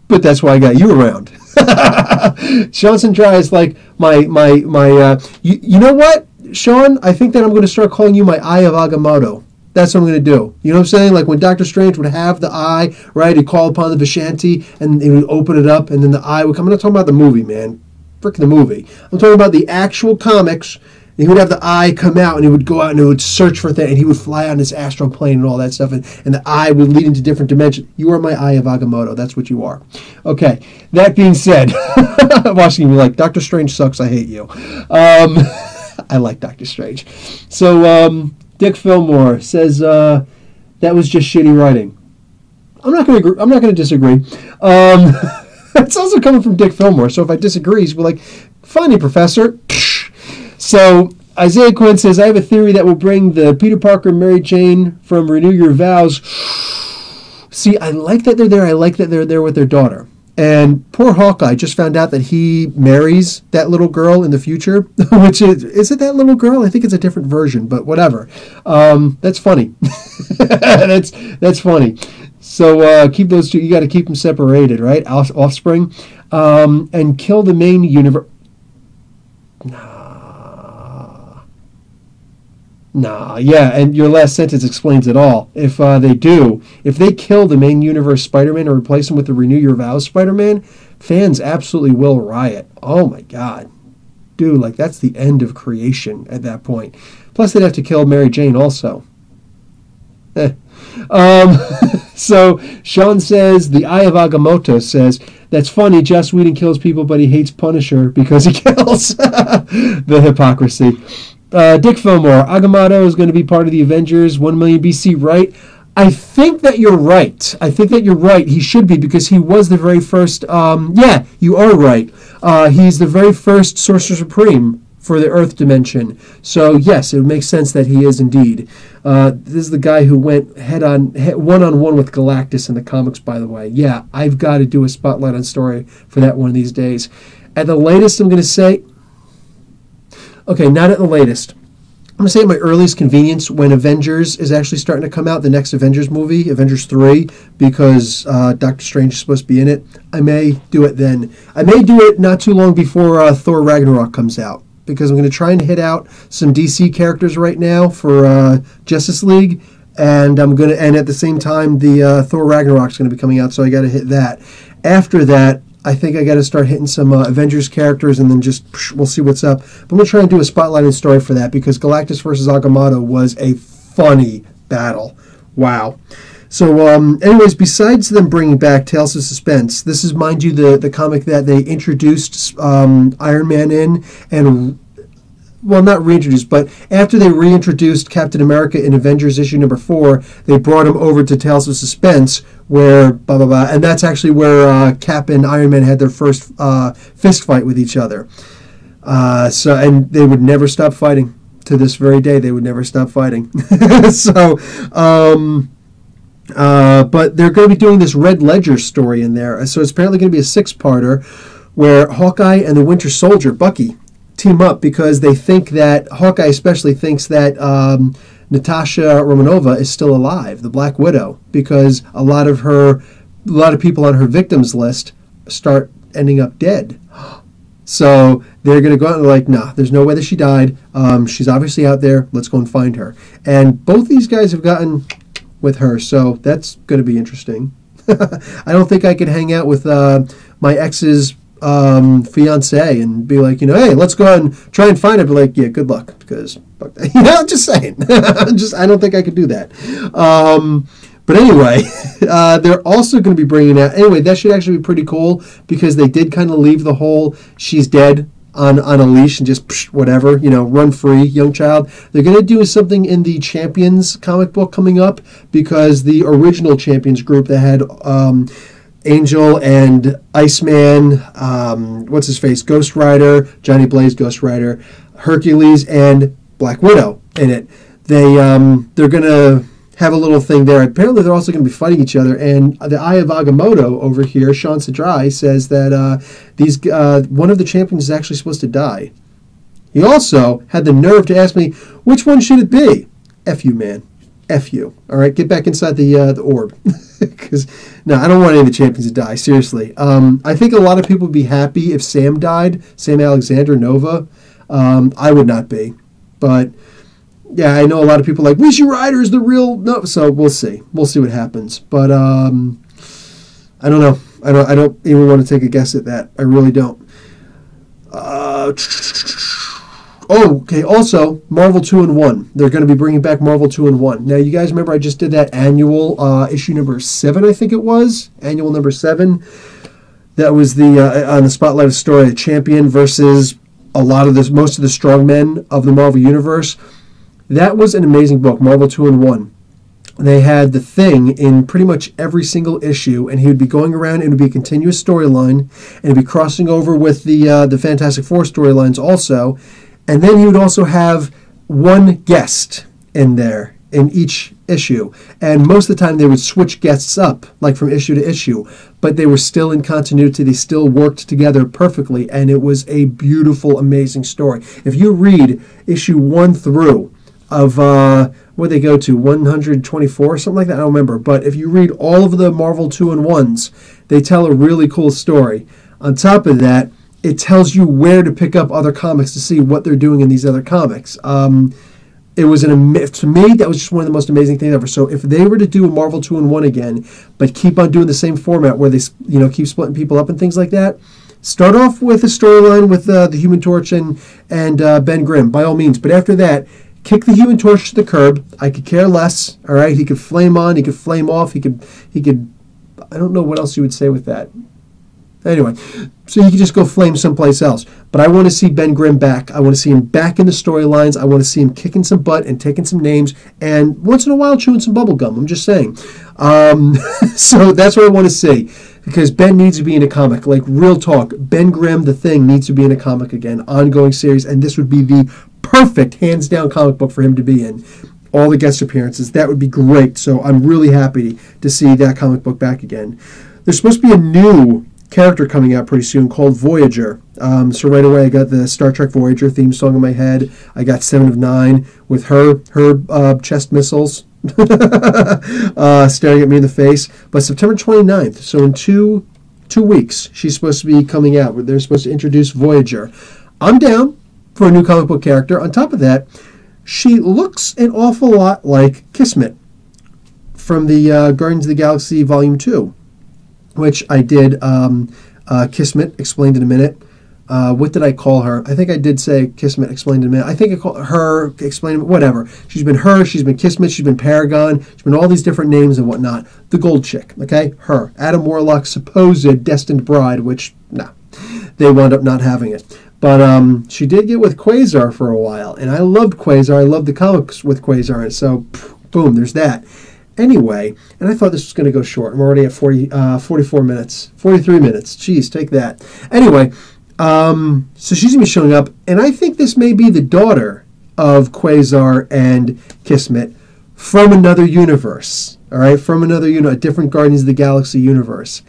But that's why I got you around. Sean Sandra is like my you know what, Sean? I think that I'm going to start calling you my Eye of Agamotto. That's what I'm going to do. You know what I'm saying? Like when Doctor Strange would have the eye, right? He'd call upon the Vishanti and he would open it up and then the eye would come. I'm not talking about the movie, man. Frick the movie. I'm talking about the actual comics. He would have the eye come out and he would go out and he would search for things and he would fly on his astral plane and all that stuff and the eye would lead into different dimensions. You are my Eye of Agamotto. That's what you are. Okay. That being said, I'm watching you like, Doctor Strange sucks. I hate you. I like Doctor Strange. So, Dick Fillmore says, that was just shitty writing. I'm not going to disagree. It's also coming from Dick Fillmore. So if I disagree, he's like, funny, Professor. So Isaiah Quinn says, I have a theory that will bring the Peter Parker and Mary Jane from Renew Your Vows. See, I like that they're there. I like that they're there with their daughter. And poor Hawkeye just found out that he marries that little girl in the future, which is it that little girl? I think it's a different version, but whatever. That's funny. That's funny. So keep those two. You got to keep them separated, right? Offspring, and kill the main universe. Nah, yeah, and your last sentence explains it all. If they kill the main universe Spider-Man or replace him with the Renew Your Vows Spider-Man, fans absolutely will riot. Oh my God. Dude, like that's the end of creation at that point. Plus they'd have to kill Mary Jane also. So Sean says, the Eye of Agamotto says, that's funny, Joss Whedon kills people but he hates Punisher because he kills. The hypocrisy. Dick Fillmore, Agamotto is going to be part of the Avengers 1 million BC, right? I think that you're right. He should be because he was the very first, yeah, you are right. He's the very first Sorcerer Supreme for the Earth dimension. So yes, it makes sense that he is indeed. This is the guy who went one-on-one with Galactus in the comics, by the way. Yeah, I've got to do a spotlight on story for that one of these days. At the latest, I'm going to say, okay, not at the latest. I'm going to say at my earliest convenience when Avengers is actually starting to come out, the next Avengers movie, Avengers 3, because Doctor Strange is supposed to be in it. I may do it then. I may do it not too long before Thor Ragnarok comes out, because I'm going to try and hit out some DC characters right now for Justice League, and at the same time, the Thor Ragnarok is going to be coming out, so I got to hit that. After that, I think I got to start hitting some Avengers characters and then we'll see what's up. But I'm going to try and do a spotlighted story for that because Galactus versus Agamotto was a funny battle. Wow. So anyways, besides them bringing back Tales of Suspense, this is, mind you, the comic that they introduced Iron Man in and... Well, not reintroduced, but after they reintroduced Captain America in Avengers issue number 4, they brought him over to Tales of Suspense, where blah blah blah, and that's actually where Cap and Iron Man had their first fist fight with each other. And they would never stop fighting to this very day. They would never stop fighting. So, but they're going to be doing this Red Ledger story in there. So it's apparently going to be a 6-parter where Hawkeye and the Winter Soldier, Bucky, team up because they think that, Hawkeye especially thinks that Natasha Romanova is still alive, the Black Widow, because a lot of people on her victims list start ending up dead. So they're going to go out and they're like, nah, there's no way that she died. She's obviously out there. Let's go and find her. And both these guys have gotten with her, so that's going to be interesting. I don't think I could hang out with my ex's fiance and be like, hey, let's go out and try and find it. But like, yeah, good luck, because I'm just saying. I don't think I could do that. But anyway, they're also going to be bringing out. Anyway, that should actually be pretty cool because they did kind of leave the whole she's dead on a leash and just whatever, run free, young child. They're going to do something in the Champions comic book coming up because the original Champions group that had Angel and Iceman, what's his face, Ghost Rider, Johnny Blaze, Ghost Rider, Hercules, and Black Widow in it. They're gonna have a little thing there. Apparently, they're also going to be fighting each other. And the Eye of Agamotto over here, s.h.i.e.l.d, says that one of the champions is actually supposed to die. He also had the nerve to ask me, which one should it be? F you, man. F you. All right, get back inside the orb. Because, no, I don't want any of the champions to die, seriously. I think a lot of people would be happy if Sam died, Sam Alexander Nova. I would not be. But, yeah, I know a lot of people are like, Rishi Rider is the real... No, so we'll see. We'll see what happens. But, I don't know. I don't even want to take a guess at that. I really don't. Okay, also, Marvel 2-in-1. They're going to be bringing back Marvel 2-in-1. Now, you guys remember I just did that annual issue number 7, I think it was? Annual number 7. That was the on the Spotlight of Story, Champion versus most of the strongmen of the Marvel Universe. That was an amazing book, Marvel 2-in-1. They had the Thing in pretty much every single issue, and he would be going around, and it would be a continuous storyline, and he'd be crossing over with the Fantastic Four storylines also. And then he would also have one guest in there in each issue. And most of the time they would switch guests up, like from issue to issue. But they were still in continuity. They still worked together perfectly. And it was a beautiful, amazing story. If you read issue 1 through of, where'd they go to, 124, something like that, I don't remember. But if you read all of the Marvel 2-in-1s, they tell a really cool story. On top of that, it tells you where to pick up other comics to see what they're doing in these other comics. It was to me, that was just one of the most amazing things ever. So if they were to do a Marvel 2-in-1 again, but keep on doing the same format where they keep splitting people up and things like that, start off with a storyline with the Human Torch and Ben Grimm, by all means. But after that, kick the Human Torch to the curb. I could care less. All right, he could flame on, he could flame off, he could. I don't know what else you would say with that. Anyway, so he could just go flame someplace else. But I want to see Ben Grimm back. I want to see him back in the storylines. I want to see him kicking some butt and taking some names and once in a while chewing some bubble gum. I'm just saying. So that's what I want to see. Because Ben needs to be in a comic. Like, real talk. Ben Grimm, the Thing, needs to be in a comic again. Ongoing series. And this would be the perfect, hands-down comic book for him to be in. All the guest appearances. That would be great. So I'm really happy to see that comic book back again. There's supposed to be a new character coming out pretty soon called Voyager. So right away I got the Star Trek Voyager theme song in my head. I got 7 of 9 with her chest missiles staring at me in the face. But September 29th, so in two weeks, she's supposed to be coming out. They're supposed to introduce Voyager. I'm down for a new comic book character. On top of that, she looks an awful lot like Kismet from the Guardians of the Galaxy Volume 2. Which I did, Kismet Explained in a Minute. What did I call her? I think I did say Kismet Explained in a Minute. I think I called her Explained, whatever. She's been her, she's been Kismet, she's been Paragon, she's been all these different names and whatnot. The gold chick, okay? Her. Adam Warlock's supposed destined bride, which, nah, they wound up not having it. But she did get with Quasar for a while, and I loved Quasar. I loved the comics with Quasar, and so, boom, there's that. Anyway, and I thought this was going to go short. I'm already at 44 minutes. 43 minutes. Jeez, take that. Anyway, so she's going to be showing up, and I think this may be the daughter of Quasar and Kismet from another universe. All right, from another a different Guardians of the Galaxy universe.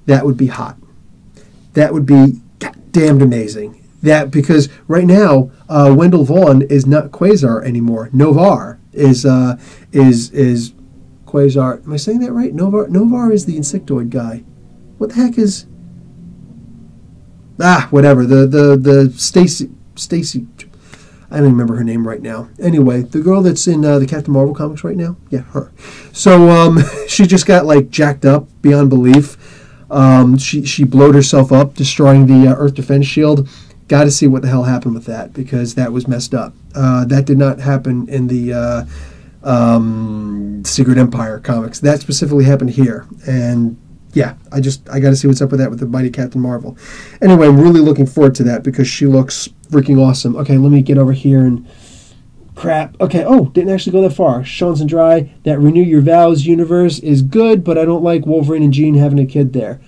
That would be hot. That would be damned amazing. That because right now, Wendell Vaughn is not Quasar anymore. Novar is Quasar. Am I saying that right? Novar is the insectoid guy. What the heck is? Whatever. The Stacy. I don't remember her name right now. Anyway, the girl that's in the Captain Marvel comics right now. Yeah, her. So she just got like jacked up beyond belief. She blowed herself up, destroying the Earth Defense Shield. Got to see what the hell happened with that because that was messed up. That did not happen in the Secret Empire comics. That specifically happened here. And yeah, I got to see what's up with that with the mighty Captain Marvel. Anyway, I'm really looking forward to that because she looks freaking awesome. Okay, let me get over here and crap. Okay, didn't actually go that far. Sean's and Dry, that Renew Your Vows universe is good, but I don't like Wolverine and Jean having a kid there.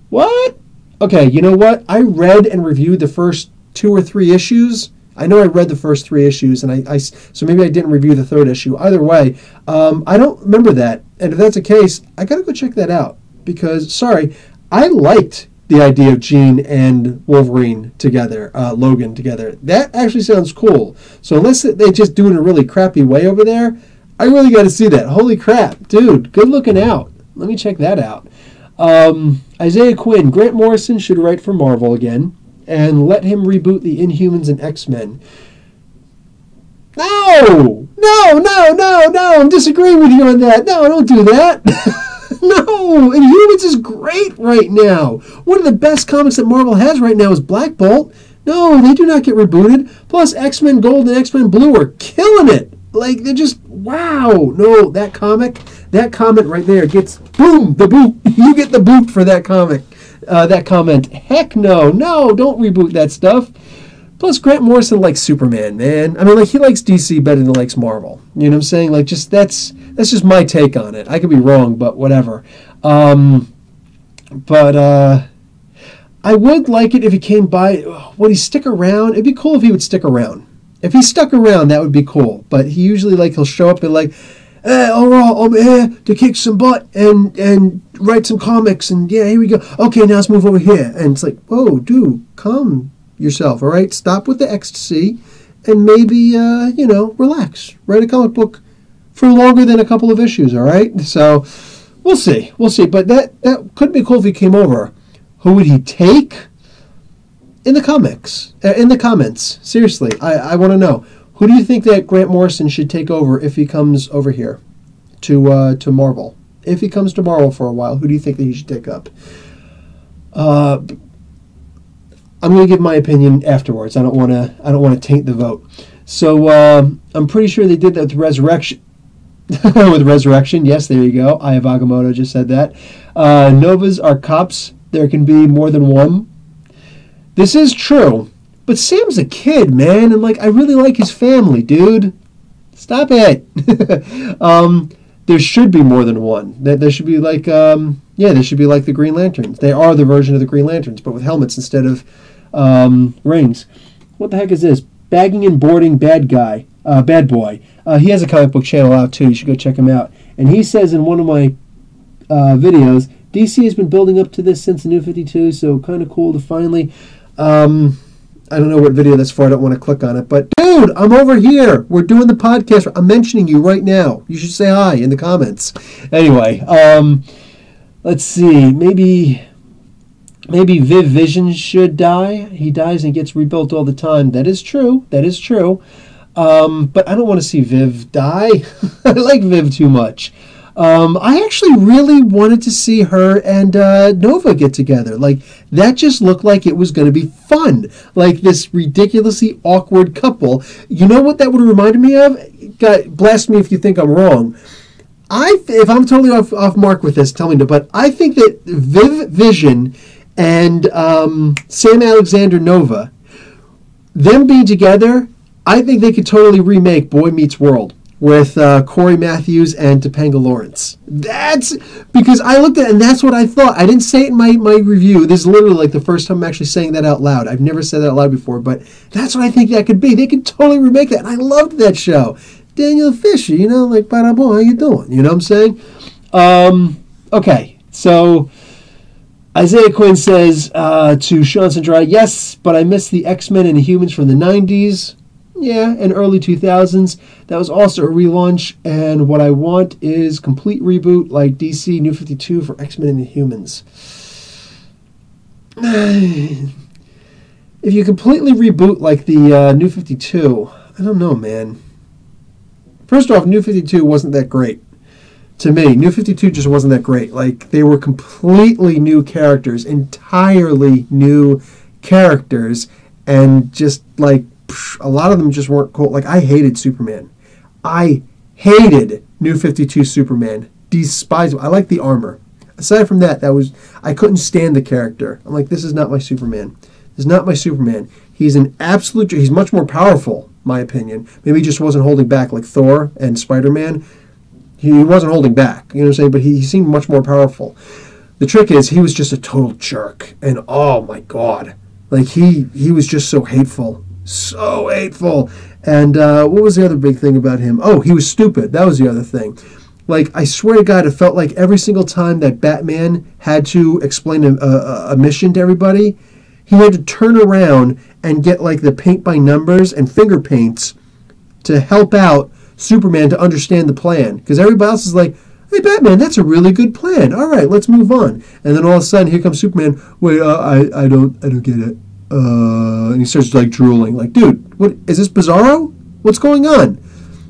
What? Okay, you know what? I read and reviewed the first 2 or 3 issues, I know I read the first 3 issues, and so maybe I didn't review the 3rd issue. Either way, I don't remember that. And if that's the case, I got to go check that out. Because, sorry, I liked the idea of Jean and Wolverine together, Logan together. That actually sounds cool. So unless they just do it in a really crappy way over there, I really got to see that. Holy crap, dude, good looking out. Let me check that out. Isaiah Quinn, Grant Morrison should write for Marvel again, and let him reboot the Inhumans and X-Men. No, I'm disagreeing with you on that. No, don't do that. No, Inhumans is great right now. One of the best comics that Marvel has right now is Black Bolt. No, they do not get rebooted. Plus, X-Men Gold and X-Men Blue are killing it. Like, they're just, wow. No, that comment right there gets, boom, the boot. You get the boot for that comic, that comment. Heck no, don't reboot that stuff. Plus, Grant Morrison likes Superman, man. I mean, like, he likes DC better than he likes Marvel. You know what I'm saying? Like, just that's just my take on it. I could be wrong, but whatever. I would like it if he came by. Would he stick around? It'd be cool if he would stick around. If he stuck around, that would be cool. But he usually, like, he'll show up and like, overall, I'm here to kick some butt and write some comics. And yeah, here we go. Okay, now let's move over here. And it's like, whoa, dude, calm yourself, all right? Stop with the ecstasy and maybe, relax. Write a comic book for longer than a couple of issues, all right? So we'll see. But that could be cool if he came over. Who would he take? In the comments. Seriously, I want to know. Who do you think that Grant Morrison should take over if he comes over here to Marvel? If he comes to Marvel for a while, who do you think that he should take up? I'm going to give my opinion afterwards. I don't want to taint the vote. So I'm pretty sure they did that with Resurrection. With Resurrection, yes, there you go. Aya Agamotto just said that. Novas are cops. There can be more than one. This is true, but Sam's a kid, man, and like I really like his family, dude. Stop it. There should be more than one. There should be like, there should be like the Green Lanterns. They are the version of the Green Lanterns, but with helmets instead of rings. What the heck is this? Bagging and Boarding Bad Boy. He has a comic book channel out too. You should go check him out. And he says in one of my videos, DC has been building up to this since the New 52, so kind of cool to finally. I don't know what video that's for. I don't want to click on it. But, dude, I'm over here. We're doing the podcast. I'm mentioning you right now. You should say hi in the comments. Anyway, let's see. Maybe Viv Vision should die. He dies and gets rebuilt all the time. That is true. But I don't want to see Viv die. I like Viv too much. I actually really wanted to see her and Nova get together. Like, that just looked like it was going to be fun. Like, this ridiculously awkward couple. You know what that would have reminded me of? God, blast me if you think I'm wrong. If I'm totally off mark with this, tell me no. But I think that Viv Vision and Sam Alexander Nova, them being together, I think they could totally remake Boy Meets World with Corey Matthews and Topanga Lawrence. That's because I looked at it and that's what I thought. I didn't say it in my review. This is literally like the first time I'm actually saying that out loud. I've never said that out loud before, but that's what I think that could be. They could totally remake that, and I loved that show. Daniel Fisher, like, bada boy, how you doing? You know what I'm saying? Okay, so Isaiah Quinn says to Sean Sandra, yes, but I miss the X-Men and Inhumans from the 90s. Yeah, and early 2000s. That was also a relaunch, and what I want is complete reboot like DC New 52 for X-Men and Inhumans. If you completely reboot like the New 52, I don't know, man. First off, New 52 wasn't that great. To me, New 52 just wasn't that great. Like, they were completely new characters, entirely new characters, and just, like, a lot of them just weren't cool. Like, I hated Superman. I hated New 52 Superman. Despised him. I liked the armor. Aside from that, I couldn't stand the character. I'm like, this is not my Superman. This is not my Superman. He's he's much more powerful, my opinion. Maybe he just wasn't holding back like Thor and Spider-Man. He wasn't holding back, you know what I'm saying? But he seemed much more powerful. The trick is, he was just a total jerk. And oh my God. Like, he was just so hateful. So hateful. And what was the other big thing about him? Oh, he was stupid. That was the other thing. Like, I swear to God, it felt like every single time that Batman had to explain a mission to everybody, he had to turn around and get, like, the paint by numbers and finger paints to help out Superman to understand the plan. Because everybody else is like, hey, Batman, that's a really good plan. All right, let's move on. And then all of a sudden, here comes Superman. Wait, I don't get it. And he starts, like, drooling. Like, dude, what is this, Bizarro? What's going on?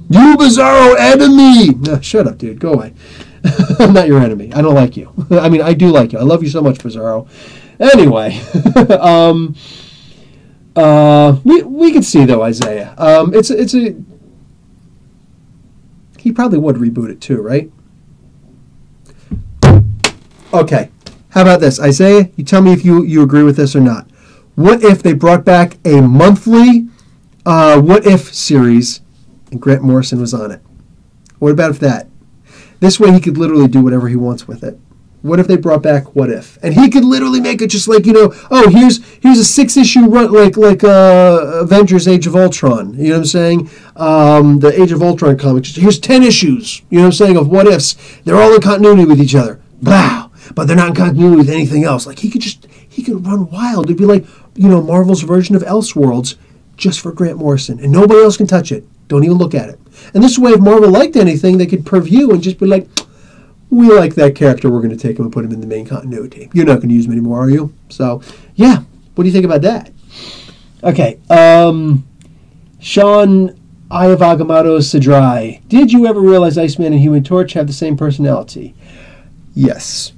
You Bizarro enemy! No, shut up, dude. Go away. I'm not your enemy. I don't like you. I mean, I do like you. I love you so much, Bizarro. Anyway, we can see though, Isaiah. It's a. He probably would reboot it too, right? Okay. How about this, Isaiah? You tell me if you agree with this or not. What if they brought back a monthly What If series and Grant Morrison was on it? What about if that? This way he could literally do whatever he wants with it. What if they brought back What If? And he could literally make it just like, oh, here's a 6-issue run like Avengers Age of Ultron. You know what I'm saying? The Age of Ultron comics. Here's 10 issues, you know what I'm saying, of what ifs. They're all in continuity with each other. Blah. But they're not in continuity with anything else. Like he could run wild. It'd be like, Marvel's version of Elseworlds just for Grant Morrison. And nobody else can touch it. Don't even look at it. And this way, if Marvel liked anything, they could preview and just be like, we like that character, we're going to take him and put him in the main continuity. You're not going to use him anymore, are you? So, yeah. What do you think about that? Okay. Sean Iavagamato Sadrai. Did you ever realize Iceman and Human Torch have the same personality? Yes.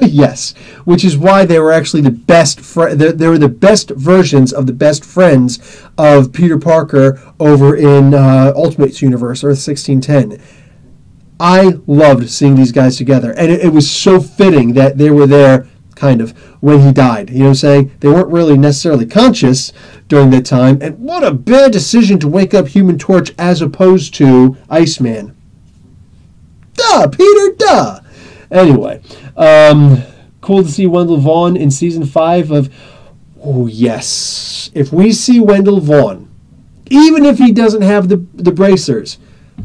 Yes. Which is why they were actually the best they were the best versions of the best friends of Peter Parker over in Ultimates Universe, Earth 1610. I loved seeing these guys together. And it was so fitting that they were there, kind of, when he died. You know what I'm saying? They weren't really necessarily conscious during that time. And what a bad decision to wake up Human Torch as opposed to Iceman. Duh, Peter, duh. Anyway, cool to see Wendell Vaughn in season 5 of... Oh, yes. If we see Wendell Vaughn, even if he doesn't have the bracers,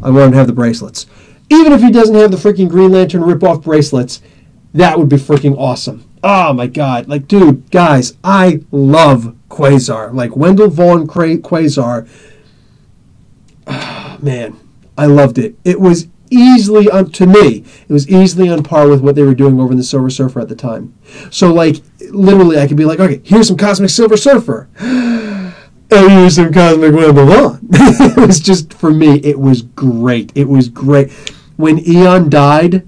I want him to have the bracelets. Even if he doesn't have the freaking Green Lantern rip-off bracelets, that would be freaking awesome. Oh, my God. Like, dude, guys, I love Quasar. Like, Wendell Vaughn Quasar. Oh, man, I loved it. It was easily, to me, it was easily on par with what they were doing over in the Silver Surfer at the time. So, like, literally, I could be like, okay, here's some Cosmic Silver Surfer. And here's some Cosmic Wendell Vaughn. It was just, for me, it was great. It was great. When Eon died,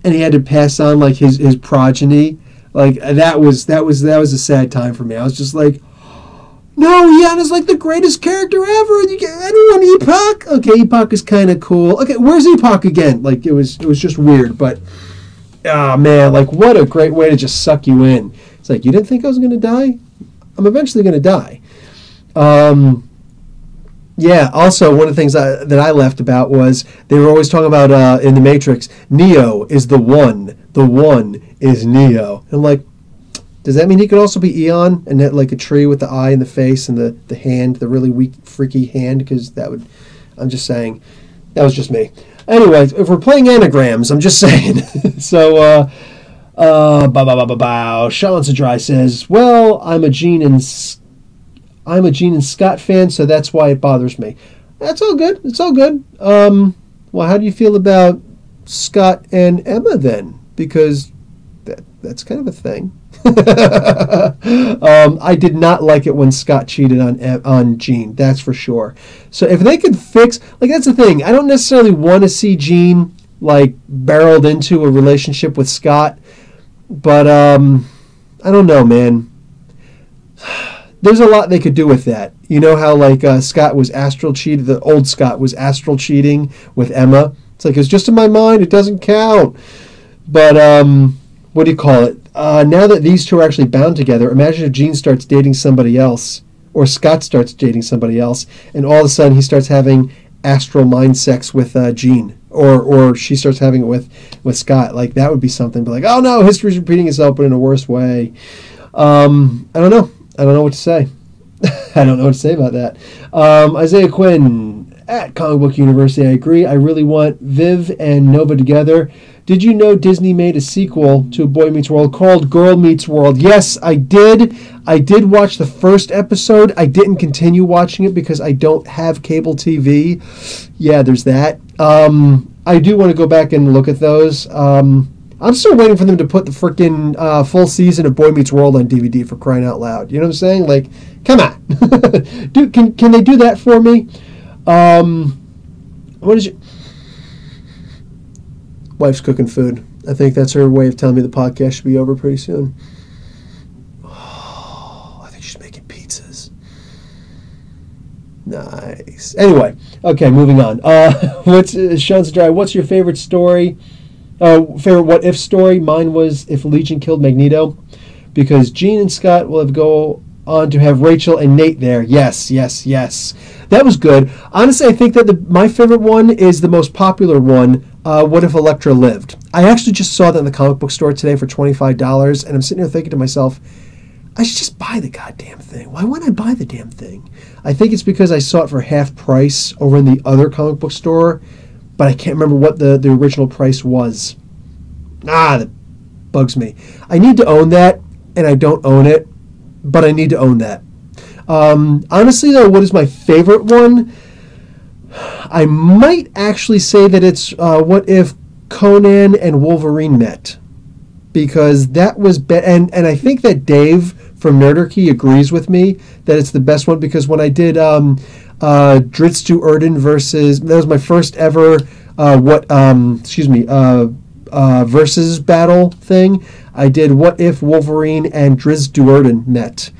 and he had to pass on like his progeny, like that was a sad time for me. I was just like, no, Eon is like the greatest character ever. I don't want Epoch. Okay, Epoch is kind of cool. Okay, where's Epoch again? Like it was just weird, but oh man, like what a great way to just suck you in. It's like you didn't think I was gonna die? I'm eventually gonna die. Yeah, also, one of the things that I left about was they were always talking about, in The Matrix, Neo is the one is Neo. And I'm like, does that mean he could also be Eon and that, like a tree with the eye and the face and the hand, the really weak, freaky hand? Because I'm just saying, that was just me. Anyway, if we're playing anagrams, I'm just saying. So, Sean Sadrai says, well, I'm a Gene and Scott fan, so that's why it bothers me. That's all good. It's all good. Well, how do you feel about Scott and Emma then? Because that's kind of a thing. I did not like it when Scott cheated on Jean. That's for sure. So if they could fix, like that's the thing. I don't necessarily want to see Jean like barreled into a relationship with Scott, but I don't know, man. There's a lot they could do with that. You know how like Scott was astral cheated, the old Scott was astral cheating with Emma. It's like, it's just in my mind, it doesn't count. But what do you call it? Now that these two are actually bound together, imagine if Jean starts dating somebody else, or Scott starts dating somebody else, and all of a sudden he starts having astral mind sex with Jean, or she starts having it with Scott. Like that would be something. But like, oh no, history's repeating itself, but in a worse way. I don't know what to say. I don't know what to say about that. Isaiah Quinn at Comic Book University. I agree. I really want Viv and Nova together. Did you know Disney made a sequel to Boy Meets World called Girl Meets World? Yes, I did. I did watch the first episode. I didn't continue watching it because I don't have cable TV. Yeah, there's that. I do want to go back and look at those. I'm still waiting for them to put the freaking full season of Boy Meets World on DVD, for crying out loud. You know what I'm saying? Like, come on. Can they do that for me? What is your... Wife's cooking food. I think that's her way of telling me the podcast should be over pretty soon. Oh, I think she's making pizzas. Nice. Anyway, okay, moving on. Sean's Dry, what's your favorite story? Favorite what if story? Mine was if Legion killed Magneto, because Jean and Scott will go on to have Rachel and Nate there. Yes. That was good. Honestly, I think that my favorite one is the most popular one. What if Elektra lived? I actually just saw that in the comic book store today for $25, and I'm sitting here thinking to myself, I should just buy the goddamn thing. Why wouldn't I buy the damn thing? I think it's because I saw it for half price over in the other comic book store, but I can't remember what the original price was. That bugs me. I need to own that, and I don't own it, but I need to own that. Honestly, though, what is my favorite one? I might actually say that it's what if Conan and Wolverine met, because that was and I think that Dave from Nerdarchy agrees with me that it's the best one, because when I did Drizzt Do'Urden versus, that was my first ever versus battle thing. I did what if Wolverine and Drizzt Do'Urden met,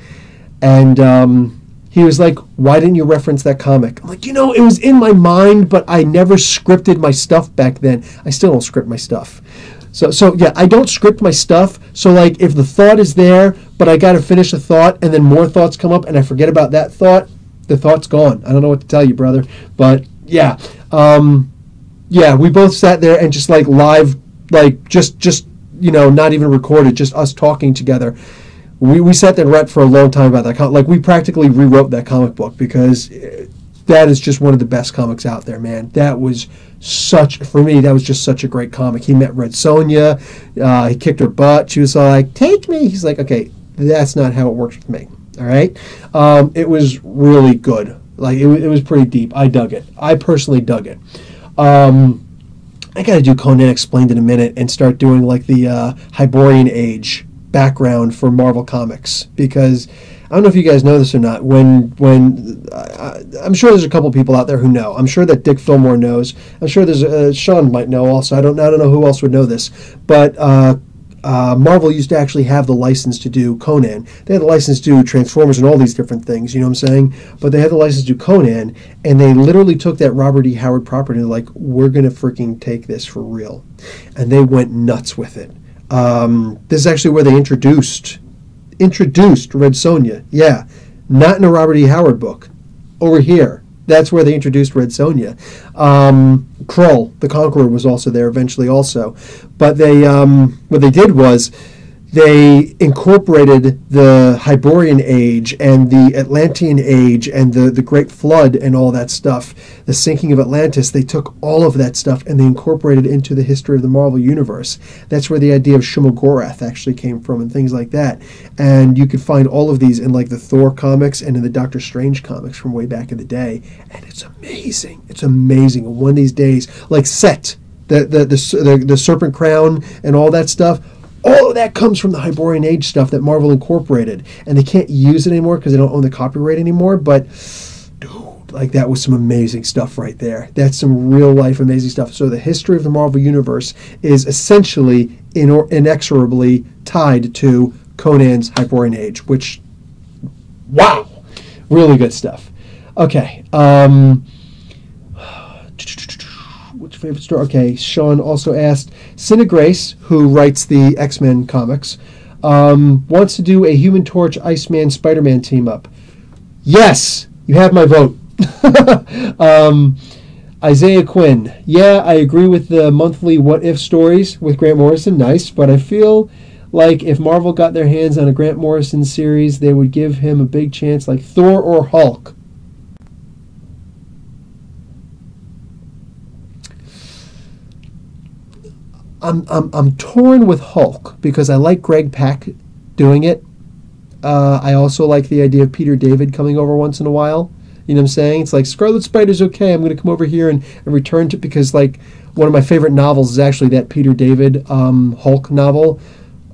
and he was like, why didn't you reference that comic? I'm like, it was in my mind, but I never scripted my stuff back then. I still don't script my stuff. So yeah, I don't script my stuff. So like, if the thought is there, but I got to finish a thought, and then more thoughts come up, and I forget about that thought, the thought's gone. I don't know what to tell you, brother. But yeah, we both sat there and just like live, like just not even recorded, just us talking together. We sat there and read for a long time about that. Like, we practically rewrote that comic book, because that is just one of the best comics out there, man. That was for me, that was just such a great comic. He met Red Sonja. He kicked her butt. She was all like, take me. He's like, okay, that's not how it works with me. All right? It was really good. Like, it was pretty deep. I dug it. I personally dug it. I got to do Conan Explained in a minute and start doing, like, the Hyborian Age background for Marvel Comics, because I don't know if you guys know this or not. When I'm sure there's a couple people out there who know. I'm sure that Dick Fillmore knows. I'm sure there's Sean might know also. I don't know who else would know this, but Marvel used to actually have the license to do Conan. They had the license to do Transformers and all these different things. You know what I'm saying? But they had the license to do Conan, and they literally took that Robert E. Howard property and like, we're gonna freaking take this for real, and they went nuts with it. This is actually where they introduced Red Sonja. Yeah, not in a Robert E. Howard book. Over here, that's where they introduced Red Sonja. Krull, the Conqueror, was also there eventually also. But they, what they did was they incorporated the Hyborian Age and the Atlantean Age and the Great Flood and all that stuff, the sinking of Atlantis. They took all of that stuff and they incorporated it into the history of the Marvel Universe. That's where the idea of Shumagorath actually came from and things like that. And you could find all of these in like the Thor comics and in the Doctor Strange comics from way back in the day. And it's amazing. It's amazing. And one of these days, like Set, the Serpent Crown and all that stuff, all of that comes from the Hyborian Age stuff that Marvel incorporated, and they can't use it anymore because they don't own the copyright anymore. But dude, like, that was some amazing stuff right there. That's some real life amazing stuff. So the history of the Marvel Universe is essentially inexorably tied to Conan's Hyborian Age, which, wow, really good stuff. Okay. What's your favorite story? Okay, Sean also asked, Cinegrace, who writes the X-Men comics, wants to do a Human Torch, Iceman, Spider-Man team up. Yes, you have my vote. Isaiah Quinn, yeah, I agree with the monthly what if stories with Grant Morrison. Nice, but I feel like if Marvel got their hands on a Grant Morrison series, they would give him a big chance like Thor or Hulk. I'm torn with Hulk because I like Greg Pak doing it. I also like the idea of Peter David coming over once in a while. You know what I'm saying? It's like Scarlet Spider's okay. I'm going to come over here and return to, because like one of my favorite novels is actually that Peter David Hulk novel.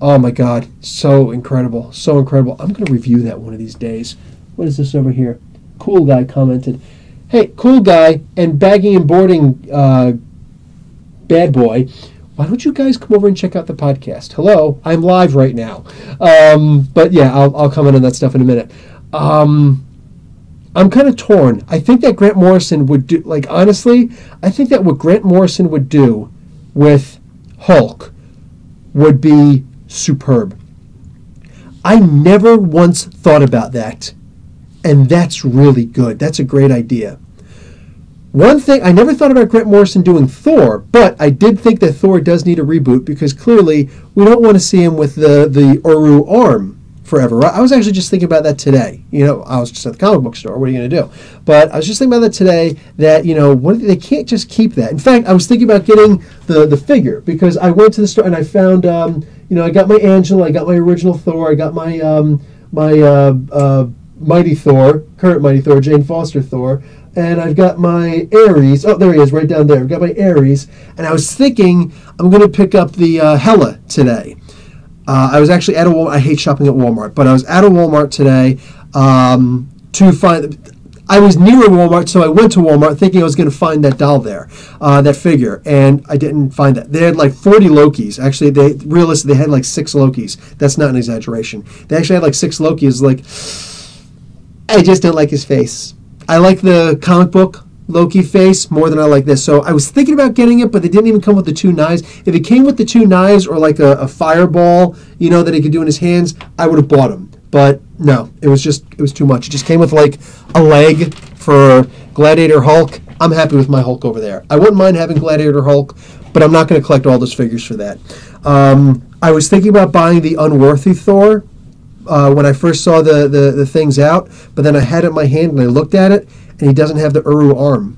Oh my God, so incredible, so incredible. I'm going to review that one of these days. What is this over here? Cool Guy commented, "Hey, Cool Guy and Bagging and Boarding Bad Boy, why don't you guys come over and check out the podcast?" Hello, I'm live right now. But yeah, I'll comment on that stuff in a minute. I'm kind of torn. I think that Grant Morrison would do, like, honestly, I think that what Grant Morrison would do with Hulk would be superb. I never once thought about that, and that's really good. That's a great idea. One thing, I never thought about Grant Morrison doing Thor, but I did think that Thor does need a reboot, because clearly we don't want to see him with the Uru arm forever. I was actually just thinking about that today. You know, I was just at the comic book store. What are you going to do? But I was just thinking about that today, that, you know, they can't just keep that. In fact, I was thinking about getting the figure, because I went to the store and I found, you know, I got my Angela, I got my original Thor, I got my Mighty Thor, current Mighty Thor, Jane Foster Thor, and I've got my Ares. Oh, there he is, right down there. I've got my Ares, and I was thinking I'm going to pick up the Hela today. I was actually at a Walmart. I hate shopping at Walmart, but I was at a Walmart today to find. I was near a Walmart, so I went to Walmart thinking I was going to find that doll there, that figure, and I didn't find that. They had like 40 Lokis. Actually, realistically, they had like 6 Lokis. That's not an exaggeration. They actually had like 6 Lokis. Like, I just don't like his face. I like the comic book Loki face more than I like this. So I was thinking about getting it, but they didn't even come with the 2 knives. If it came with the 2 knives or like a fireball, you know, that he could do in his hands, I would have bought them. But no, it was too much. It just came with like a leg for Gladiator Hulk. I'm happy with my Hulk over there. I wouldn't mind having Gladiator Hulk, but I'm not going to collect all those figures for that. I was thinking about buying the Unworthy Thor when I first saw the things out, but then I had it in my hand and I looked at it, and he doesn't have the Uru arm.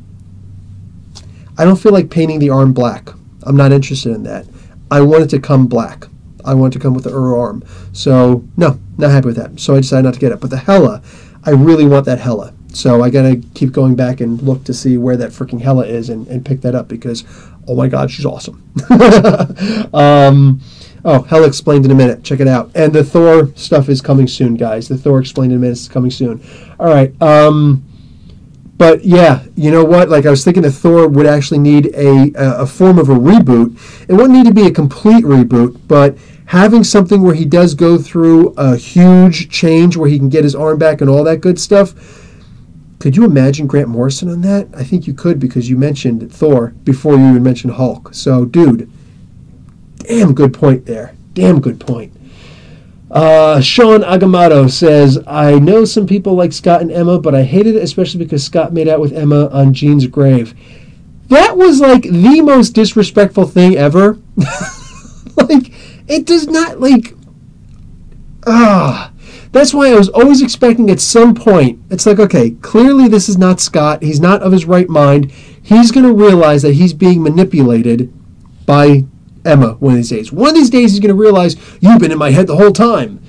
I don't feel like painting the arm black. I'm not interested in that. I want it to come black. I want it to come with the Uru arm. So, no, not happy with that. So I decided not to get it. But the Hela, I really want that Hela. So I got to keep going back and look to see where that freaking Hela is and pick that up, because, oh my God, she's awesome. Oh, Hela Explained in a minute. Check it out. And the Thor stuff is coming soon, guys. The Thor Explained in a minute is coming soon. All right. But yeah, you know what? Like, I was thinking that Thor would actually need a form of a reboot. It wouldn't need to be a complete reboot, but having something where he does go through a huge change where he can get his arm back and all that good stuff. Could you imagine Grant Morrison on that? I think you could, because you mentioned Thor before you even mentioned Hulk. So, dude, damn good point there. Damn good point. Sean Agamotto says, I know some people like Scott and Emma, but I hated it, especially because Scott made out with Emma on Jean's grave. That was like the most disrespectful thing ever. Like, it does not, like, that's why I was always expecting at some point, it's like, okay, clearly this is not Scott. He's not of his right mind. He's going to realize that he's being manipulated by Emma one of these days. One of these days he's going to realize, you've been in my head the whole time.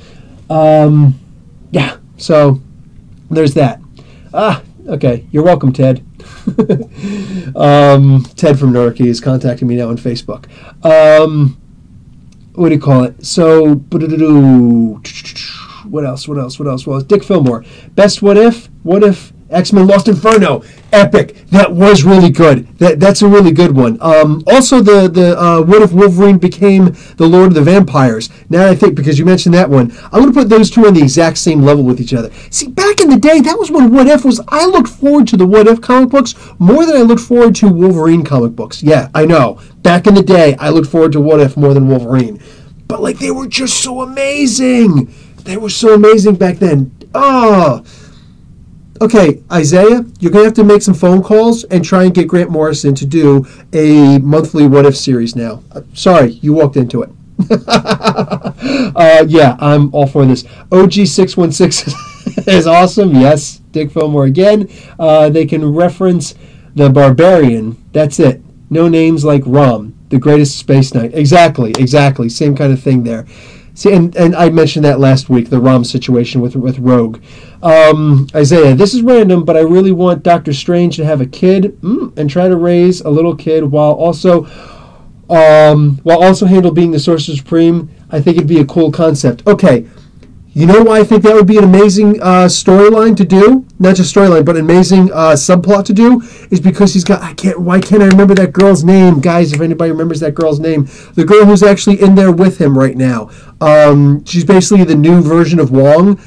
Yeah, so there's that. Okay, you're welcome, Ted. Ted from Newark is contacting me now on Facebook. What do you call it? So, what else? Well, Dick Fillmore. Best What If? What if X-Men Lost Inferno? Epic. That was really good. That's a really good one. Also, the What If Wolverine became the Lord of the Vampires? Now I think, because you mentioned that one, I'm going to put those two on the exact same level with each other. See, back in the day, that was when What If was, I looked forward to the What If comic books more than I looked forward to Wolverine comic books. Yeah, I know. Back in the day, I looked forward to What If more than Wolverine. But, like, they were just so amazing. They were so amazing back then. Okay, Isaiah, you're going to have to make some phone calls and try and get Grant Morrison to do a monthly What If series now. Sorry, you walked into it. Yeah, I'm all for this. OG616 is awesome. Yes, Dick Fillmore again. They can reference the Barbarian. That's it. No names like Rom, the greatest space knight. Exactly. Same kind of thing there. See, and I mentioned that last week, the Rom situation with Rogue. Isaiah, this is random, but I really want Doctor Strange to have a kid and try to raise a little kid while also handle being the Sorcerer Supreme. I think it'd be a cool concept. Okay, you know why I think that would be an amazing storyline to do? Not just storyline, but an amazing subplot to do is because he's got. Why can't I remember that girl's name, guys? If anybody remembers that girl's name, the girl who's actually in there with him right now. She's basically the new version of Wong.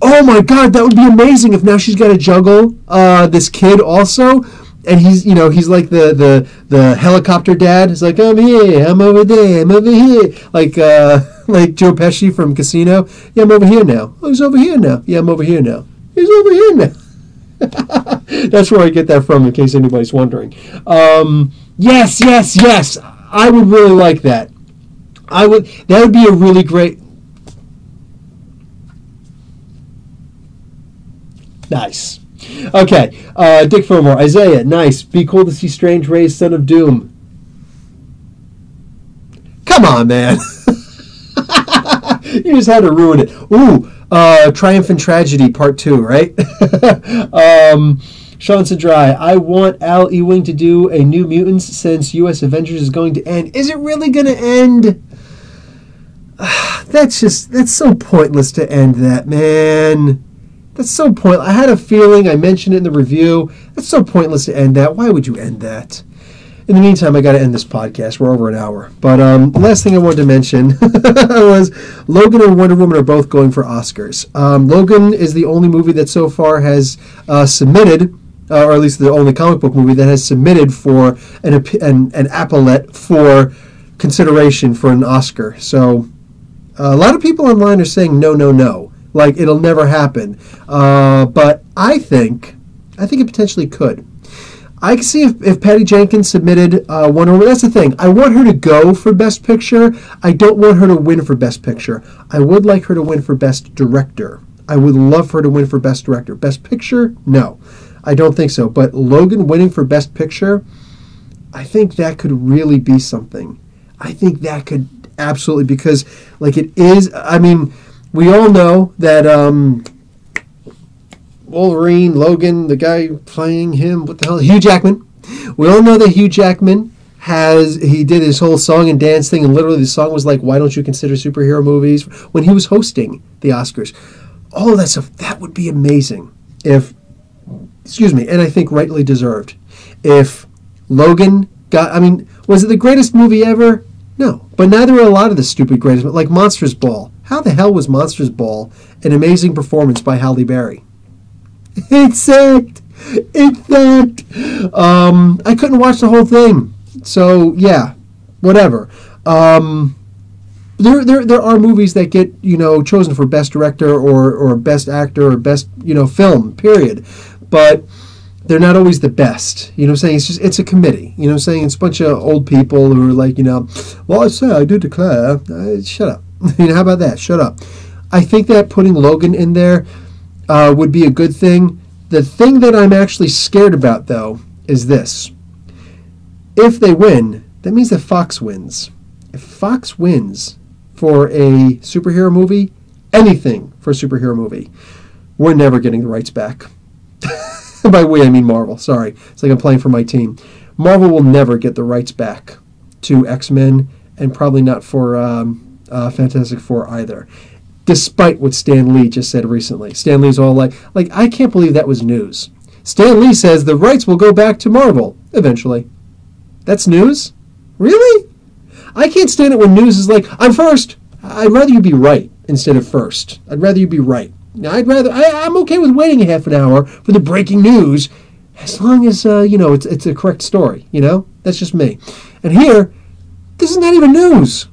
Oh my God, that would be amazing if now she's got to juggle this kid also. And he's like the helicopter dad. He's like, I'm here, I'm over there, I'm over here. Like Joe Pesci from Casino. Yeah, I'm over here now. Oh, he's over here now. Yeah, I'm over here now. He's over here now. That's where I get that from, in case anybody's wondering. Yes. I would really like that. That would be a really great. Nice. Okay, Dick Fillmore, Isaiah, nice. Be cool to see Strange raise Son of Doom. Come on, man. You just had to ruin it. Ooh, Triumph and Tragedy Part 2, right? Sean Sadrai, I want Al Ewing to do a New Mutants since U.S. Avengers is going to end. Is it really going to end? That's so pointless to end that, man. That's so pointless. I had a feeling, I mentioned it in the review. That's so pointless to end that. Why would you end that? In the meantime, I got to end this podcast. We're over an hour. But the last thing I wanted to mention was Logan and Wonder Woman are both going for Oscars. Logan is the only movie that so far has submitted, or at least the only comic book movie that has submitted for an appellate for consideration for an Oscar. So a lot of people online are saying no. Like, it'll never happen. But I think it potentially could. I can see if Patty Jenkins submitted Wonder Woman. That's the thing. I want her to go for Best Picture. I don't want her to win for Best Picture. I would like her to win for Best Director. I would love for her to win for Best Director. Best Picture? No. I don't think so. But Logan winning for Best Picture, I think that could really be something. I think that could absolutely, because, like, it is, I mean, we all know that Wolverine, Logan, the guy playing him, what the hell, Hugh Jackman. We all know that Hugh Jackman he did his whole song and dance thing, and literally the song was like, why don't you consider superhero movies, when he was hosting the Oscars. All of that stuff, that would be amazing if, and I think rightly deserved. If Logan was it the greatest movie ever? No, but neither are a lot of the stupid greatest, like Monsters Ball. How the hell was Monsters Ball an amazing performance by Halle Berry? It sucked. I couldn't watch the whole thing. So, yeah, whatever. There are movies that get, chosen for Best Director or Best Actor or Best, film, period. But they're not always the best. You know what I'm saying? It's a committee. You know what I'm saying? It's a bunch of old people who are like, well, I do declare. Shut up. How about that? Shut up. I think that putting Logan in there would be a good thing. The thing that I'm actually scared about, though, is this. If they win, that means that Fox wins. If Fox wins for a superhero movie, anything for a superhero movie, we're never getting the rights back. By we, I mean Marvel. Sorry. It's like I'm playing for my team. Marvel will never get the rights back to X-Men, and probably not for Fantastic Four either, despite what Stan Lee just said recently. Stan Lee's all like, I can't believe that was news. Stan Lee says the rights will go back to Marvel eventually. That's news? Really? I can't stand it when news is like, I'm first. I'd rather you be right instead of first. I'd rather you be right. Now, I'm okay with waiting a half an hour for the breaking news, as long as, it's a correct story, That's just me. And here, this is not even news.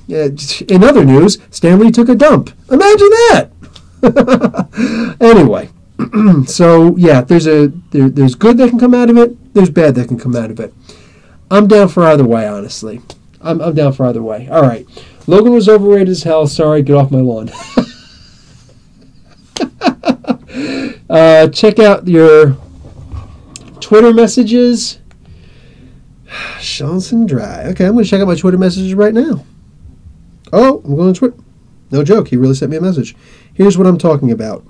In other news, Stan Lee took a dump. Imagine that! Anyway, so, yeah, there's good that can come out of it. There's bad that can come out of it. I'm down for either way, honestly. I'm down for either way. All right. Logan was overrated as hell. Sorry, get off my lawn. Check out your Twitter messages. Johnson Dry. Okay, I'm going to check out my Twitter messages right now. Oh, I'm going to Twitter. No joke. He really sent me a message. Here's what I'm talking about.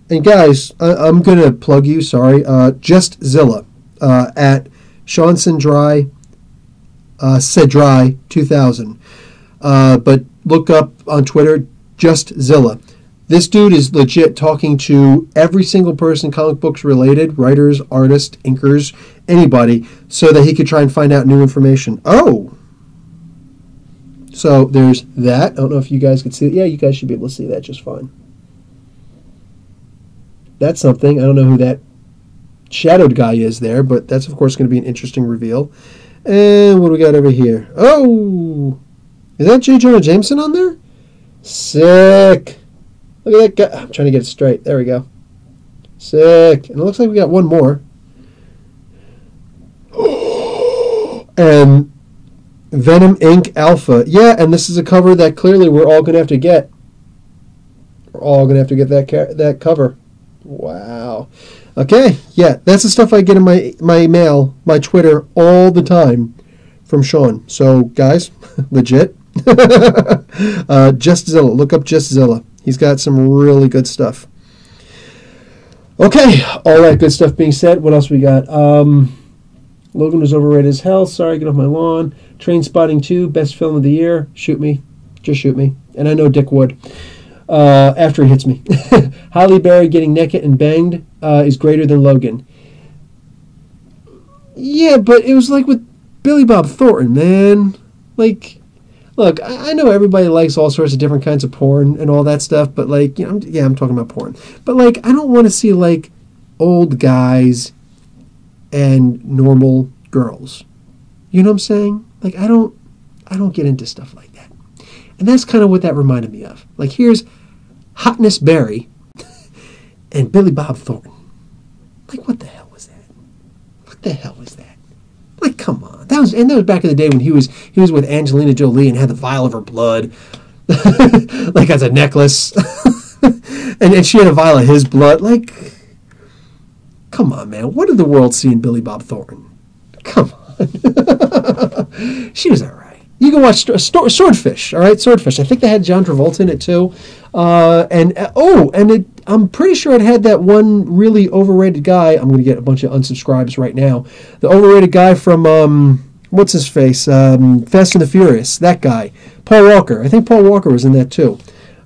And guys, I'm going to plug you. Sorry. Just Zilla at Johnson Dry. Said Dry 2000. But look up on Twitter, Just Zilla. This dude is legit talking to every single person comic books related, writers, artists, inkers, anybody, so that he could try and find out new information. Oh! So there's that. I don't know if you guys could see it. Yeah, you guys should be able to see that just fine. That's something. I don't know who that shadowed guy is there, but that's, of course, going to be an interesting reveal. And what do we got over here? Oh! Is that J. Jonah Jameson on there? Sick! Look at that guy. I'm trying to get it straight. There we go. Sick. And it looks like we got one more. And Venom Inc. Alpha. Yeah, and this is a cover that clearly we're all going to have to get. We're all going to have to get that cover. Wow. Okay. Yeah, that's the stuff I get in my mail, my Twitter, all the time from Sean. So, guys, legit. Just Zilla. Look up Just Zilla. He's got some really good stuff. Okay, all that good stuff being said, what else we got? Logan was overrated as hell. Sorry, get off my lawn. Train Spotting 2, best film of the year. Shoot me. Just shoot me. And I know Dick would. After he hits me. Halle Berry getting naked and banged is greater than Logan. Yeah, but it was like with Billy Bob Thornton, man. Like... Look, I know everybody likes all sorts of different kinds of porn and all that stuff, but like, I'm talking about porn. But like, I don't want to see like old guys and normal girls. You know what I'm saying? Like, I don't get into stuff like that. And that's kind of what that reminded me of. Like, here's Hotness Berry and Billy Bob Thornton. Like, what the hell was that? What the hell was that? Like, come on. That was back in the day when he was with Angelina Jolie and had the vial of her blood, like as a necklace, and she had a vial of his blood. Like, come on, man. What did the world see in Billy Bob Thornton? Come on. She was all right. You can watch Swordfish. All right, Swordfish. I think they had John Travolta in it too. I'm pretty sure it had that one really overrated guy. I'm going to get a bunch of unsubscribes right now. The overrated guy from, what's his face? Fast and the Furious. That guy. Paul Walker. I think Paul Walker was in that too.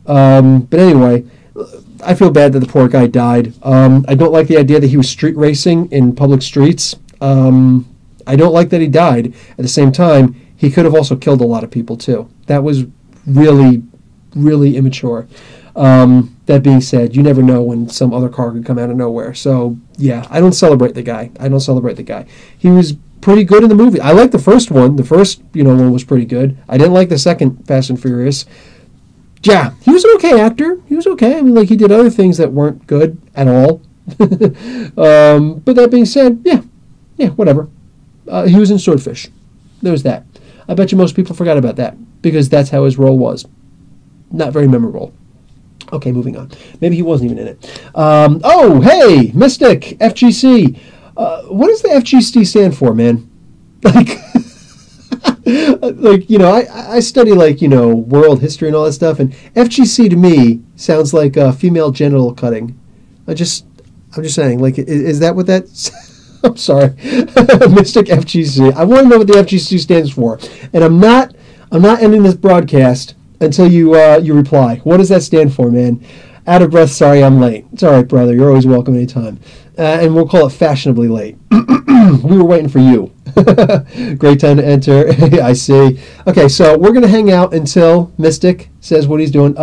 But anyway, I feel bad that the poor guy died. I don't like the idea that he was street racing in public streets. I don't like that he died. At the same time, he could have also killed a lot of people too. That was really, really immature. That being said, you never know when some other car could come out of nowhere. So, yeah, I don't celebrate the guy. He was pretty good in the movie. I liked the first one. The first, one was pretty good. I didn't like the second Fast and Furious. Yeah, he was an okay actor. He was okay. I mean, like, he did other things that weren't good at all. But that being said, yeah, whatever. He was in Swordfish. There was that. I bet you most people forgot about that because that's how his role was. Not very memorable. Okay, moving on. Maybe he wasn't even in it. Hey, Mystic, FGC. What does the FGC stand for, man? I study, world history and all that stuff, and FGC to me sounds like female genital cutting. I'm just saying, like, is that what that's... I'm sorry. Mystic FGC. I want to know what the FGC stands for. And I'm not ending this broadcast until you reply. What does that stand for, man? Out of breath, sorry I'm late. It's all right, brother. You're always welcome anytime. And we'll call it fashionably late. We were waiting for you. Great time to enter. I see. Okay, so we're going to hang out until Mystic says what he's doing.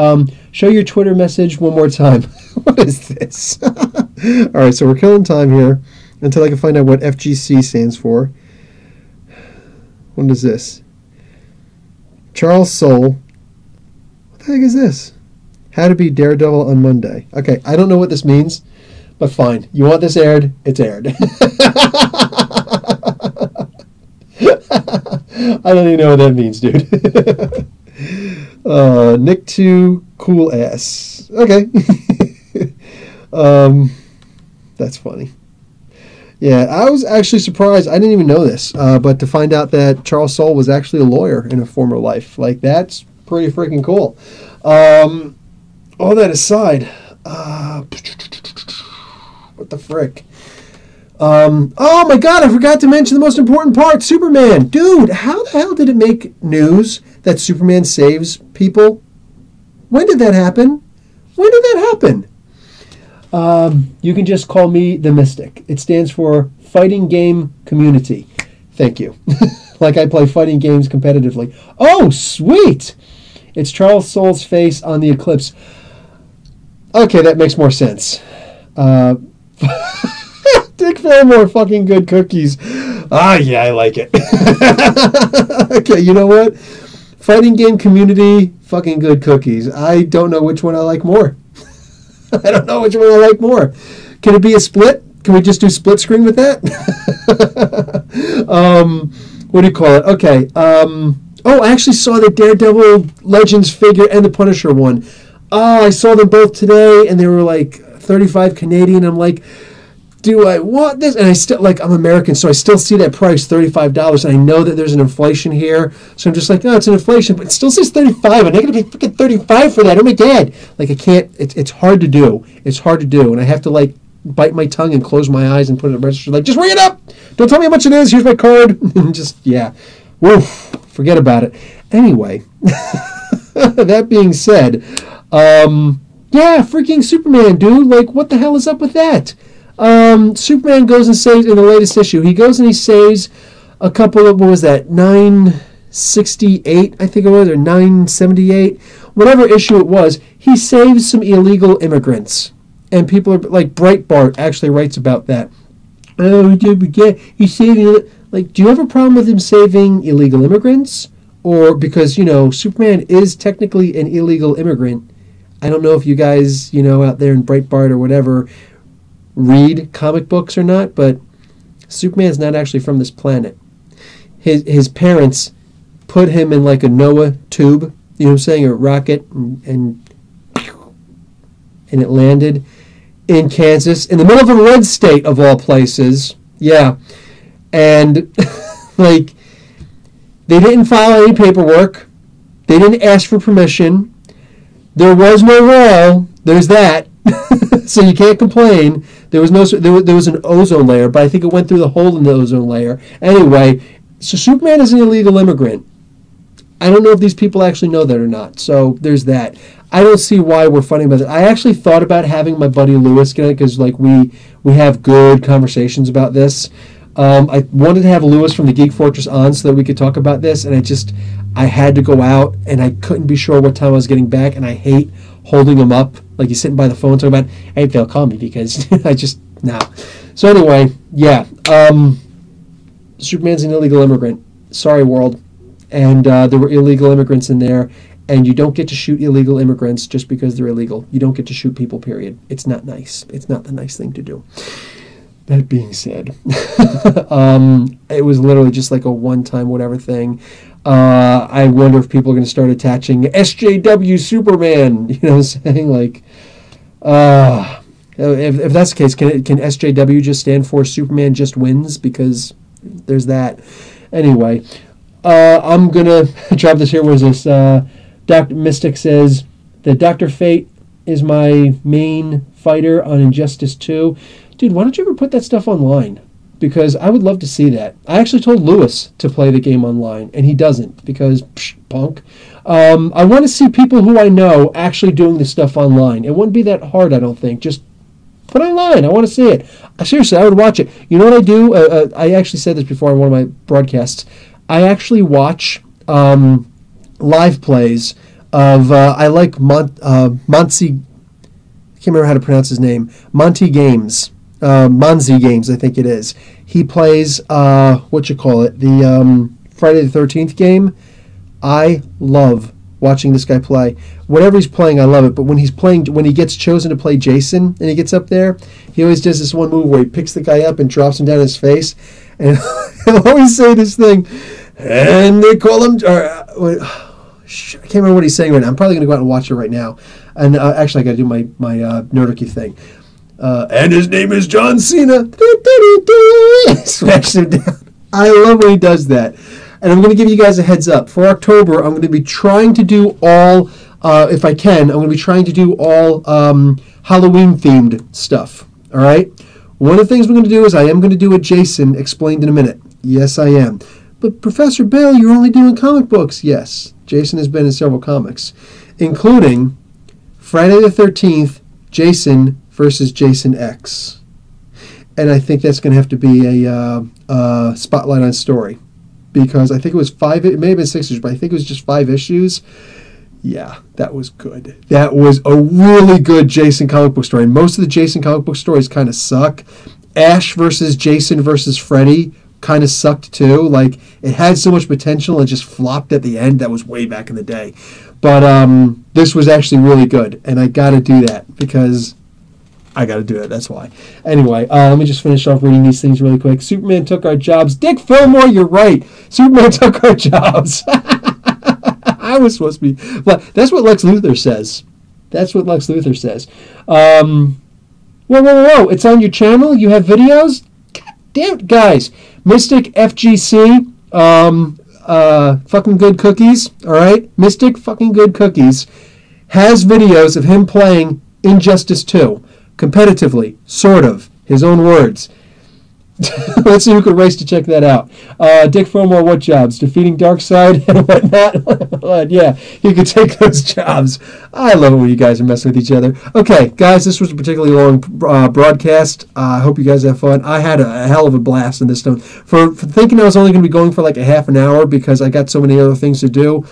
Show your Twitter message one more time. What is this? All right, so we're killing time here until I can find out what FGC stands for. What is this? Charles Soule. What the heck is this? How to be Daredevil on Monday. Okay, I don't know what this means, but fine. You want this aired? It's aired. I don't even know what that means, dude. Nick 2, cool ass. Okay. That's funny. Yeah, I was actually surprised. I didn't even know this, but to find out that Charles Soule was actually a lawyer in a former life, like, that's pretty freaking cool. All that aside, what the frick? Oh my god, I forgot to mention the most important part, Superman. Dude, how the hell did it make news that Superman saves people? When did that happen? When did that happen? You can just call me the Mystic. It stands for Fighting Game Community. Thank you. Like I play fighting games competitively. Oh, sweet! It's Charles Soule's face on the eclipse. Okay, that makes more sense. Dick Fillmore, fucking good cookies. Ah, yeah, I like it. Okay, you know what? Fighting Game Community, fucking good cookies. I don't know which one I like more. I don't know which one I like more. Can it be a split? Can we just do split screen with that? What do you call it? Okay. I actually saw the Daredevil Legends figure and the Punisher one. I saw them both today, and they were like 35 Canadian. I'm like, do I want this? And I still, like, I'm American, so I still see that price, $35, and I know that there's an inflation here, so I'm just like, oh, it's an inflation, but it still says 35, and they're going to pay freaking 35 for that. Oh my god. Like, I can't, it's hard to do. It's hard to do, and I have to, like, bite my tongue and close my eyes and put it in the register, like, just ring it up! Don't tell me how much it is, here's my card. And just, yeah. Woof. Forget about it. Anyway, that being said, yeah, freaking Superman, dude. Like, what the hell is up with that? Superman goes and saves, in the latest issue, he goes and he saves a couple of, what was that, 968, I think it was, or 978, whatever issue it was, he saves some illegal immigrants. And people are, like, Breitbart actually writes about that. Oh, he saved, like, do you have a problem with him saving illegal immigrants? Or, because, you know, Superman is technically an illegal immigrant. I don't know if you guys, you know, out there in Breitbart or whatever, read comic books or not, but Superman's not actually from this planet. His parents put him in like a Noah tube, you know what I'm saying, a rocket, and it landed in Kansas, in the middle of a red state of all places. Yeah. And like, they didn't file any paperwork. They didn't ask for permission. There was no wall. There's that. So you can't complain. There was an ozone layer, but I think it went through the hole in the ozone layer. Anyway, so Superman is an illegal immigrant. I don't know if these people actually know that or not. So there's that. I don't see why we're fighting about it. I actually thought about having my buddy Lewis get it, because like we have good conversations about this. I wanted to have Lewis from the Geek Fortress on so that we could talk about this, and I had to go out, and I couldn't be sure what time I was getting back, and I hate holding him up, like he's sitting by the phone talking about, hey, Phil, call me, because I just, no. So anyway, yeah, Superman's an illegal immigrant. Sorry, world. And there were illegal immigrants in there, and you don't get to shoot illegal immigrants just because they're illegal. You don't get to shoot people, period. It's not nice. It's not the nice thing to do. That being said, it was literally just like a one-time whatever thing. I wonder if people are going to start attaching SJW Superman. You know what I'm saying? Like, if that's the case, can SJW just stand for Superman Just Wins? Because there's that. Anyway, I'm going to drop this here. What is this? Dr. Mystic says that Dr. Fate is my main fighter on Injustice 2. Dude, why don't you ever put that stuff online? Because I would love to see that. I actually told Lewis to play the game online, and he doesn't, because, punk. I want to see people who I know actually doing this stuff online. It wouldn't be that hard, I don't think. Just put it online. I want to see it. Seriously, I would watch it. You know what I do? I actually said this before on one of my broadcasts. I actually watch live plays of, I like Monty, I can't remember how to pronounce his name, Monty Games. Monzi Games, I think it is. He plays, the Friday the 13th game. I love watching this guy play. Whatever he's playing, I love it. But when he gets chosen to play Jason, and he gets up there, he always does this one move where he picks the guy up and drops him down his face. And he'll always say this thing, And they call him... I can't remember what he's saying right now. I'm probably going to go out and watch it right now. And actually, I got to do my Nerdicky thing. And his name is John Cena. Smash him down. I love when he does that. And I'm going to give you guys a heads up. For October, I'm going to be trying to do all, if I can, I'm going to be trying to do all Halloween-themed stuff. All right? One of the things we're going to do is I am going to do a Jason explained in a minute. Yes, I am. But Professor Bill, you're only doing comic books. Yes, Jason has been in several comics, including Friday the 13th, Jason versus Jason X. And I think that's going to have to be a spotlight on story, because I think it was it may have been 6 issues, but I think it was just 5 issues. Yeah, that was good. That was a really good Jason comic book story. Most of the Jason comic book stories kind of suck. Ash versus Jason versus Freddy kind of sucked too. Like, it had so much potential and just flopped at the end. That was way back in the day. But this was actually really good, and I got to do that because I got to do it. That's why. Anyway, let me just finish off reading these things really quick. Superman took our jobs. Dick Fillmore, you're right. Superman took our jobs. I was supposed to be. But that's what Lex Luthor says. That's what Lex Luthor says. Whoa. It's on your channel? You have videos? God damn it, guys. Mystic FGC. Fucking good cookies. All right? Mystic fucking good cookies has videos of him playing Injustice 2. Competitively. Sort of. His own words. Let's see who could race to check that out. Dick Fillmore, what jobs? Defeating Darkseid and whatnot? Yeah, you could take those jobs. I love it when you guys are messing with each other. Okay, guys, this was a particularly long broadcast. I hope you guys have fun. I had a hell of a blast in this one. For thinking I was only going to be going for like a half an hour because I got so many other things to do,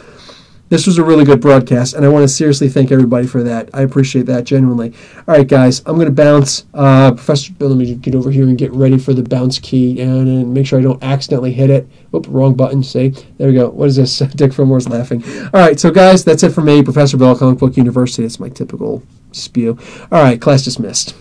this was a really good broadcast, and I want to seriously thank everybody for that. I appreciate that, genuinely. All right, guys, I'm going to bounce. Professor Bill, let me get over here and get ready for the bounce key and make sure I don't accidentally hit it. Oop, wrong button, see? There we go. What is this? Dick Fillmore's laughing. All right, so, guys, that's it for me. Professor Bill, Comic Book University. That's my typical spew. All right, class dismissed.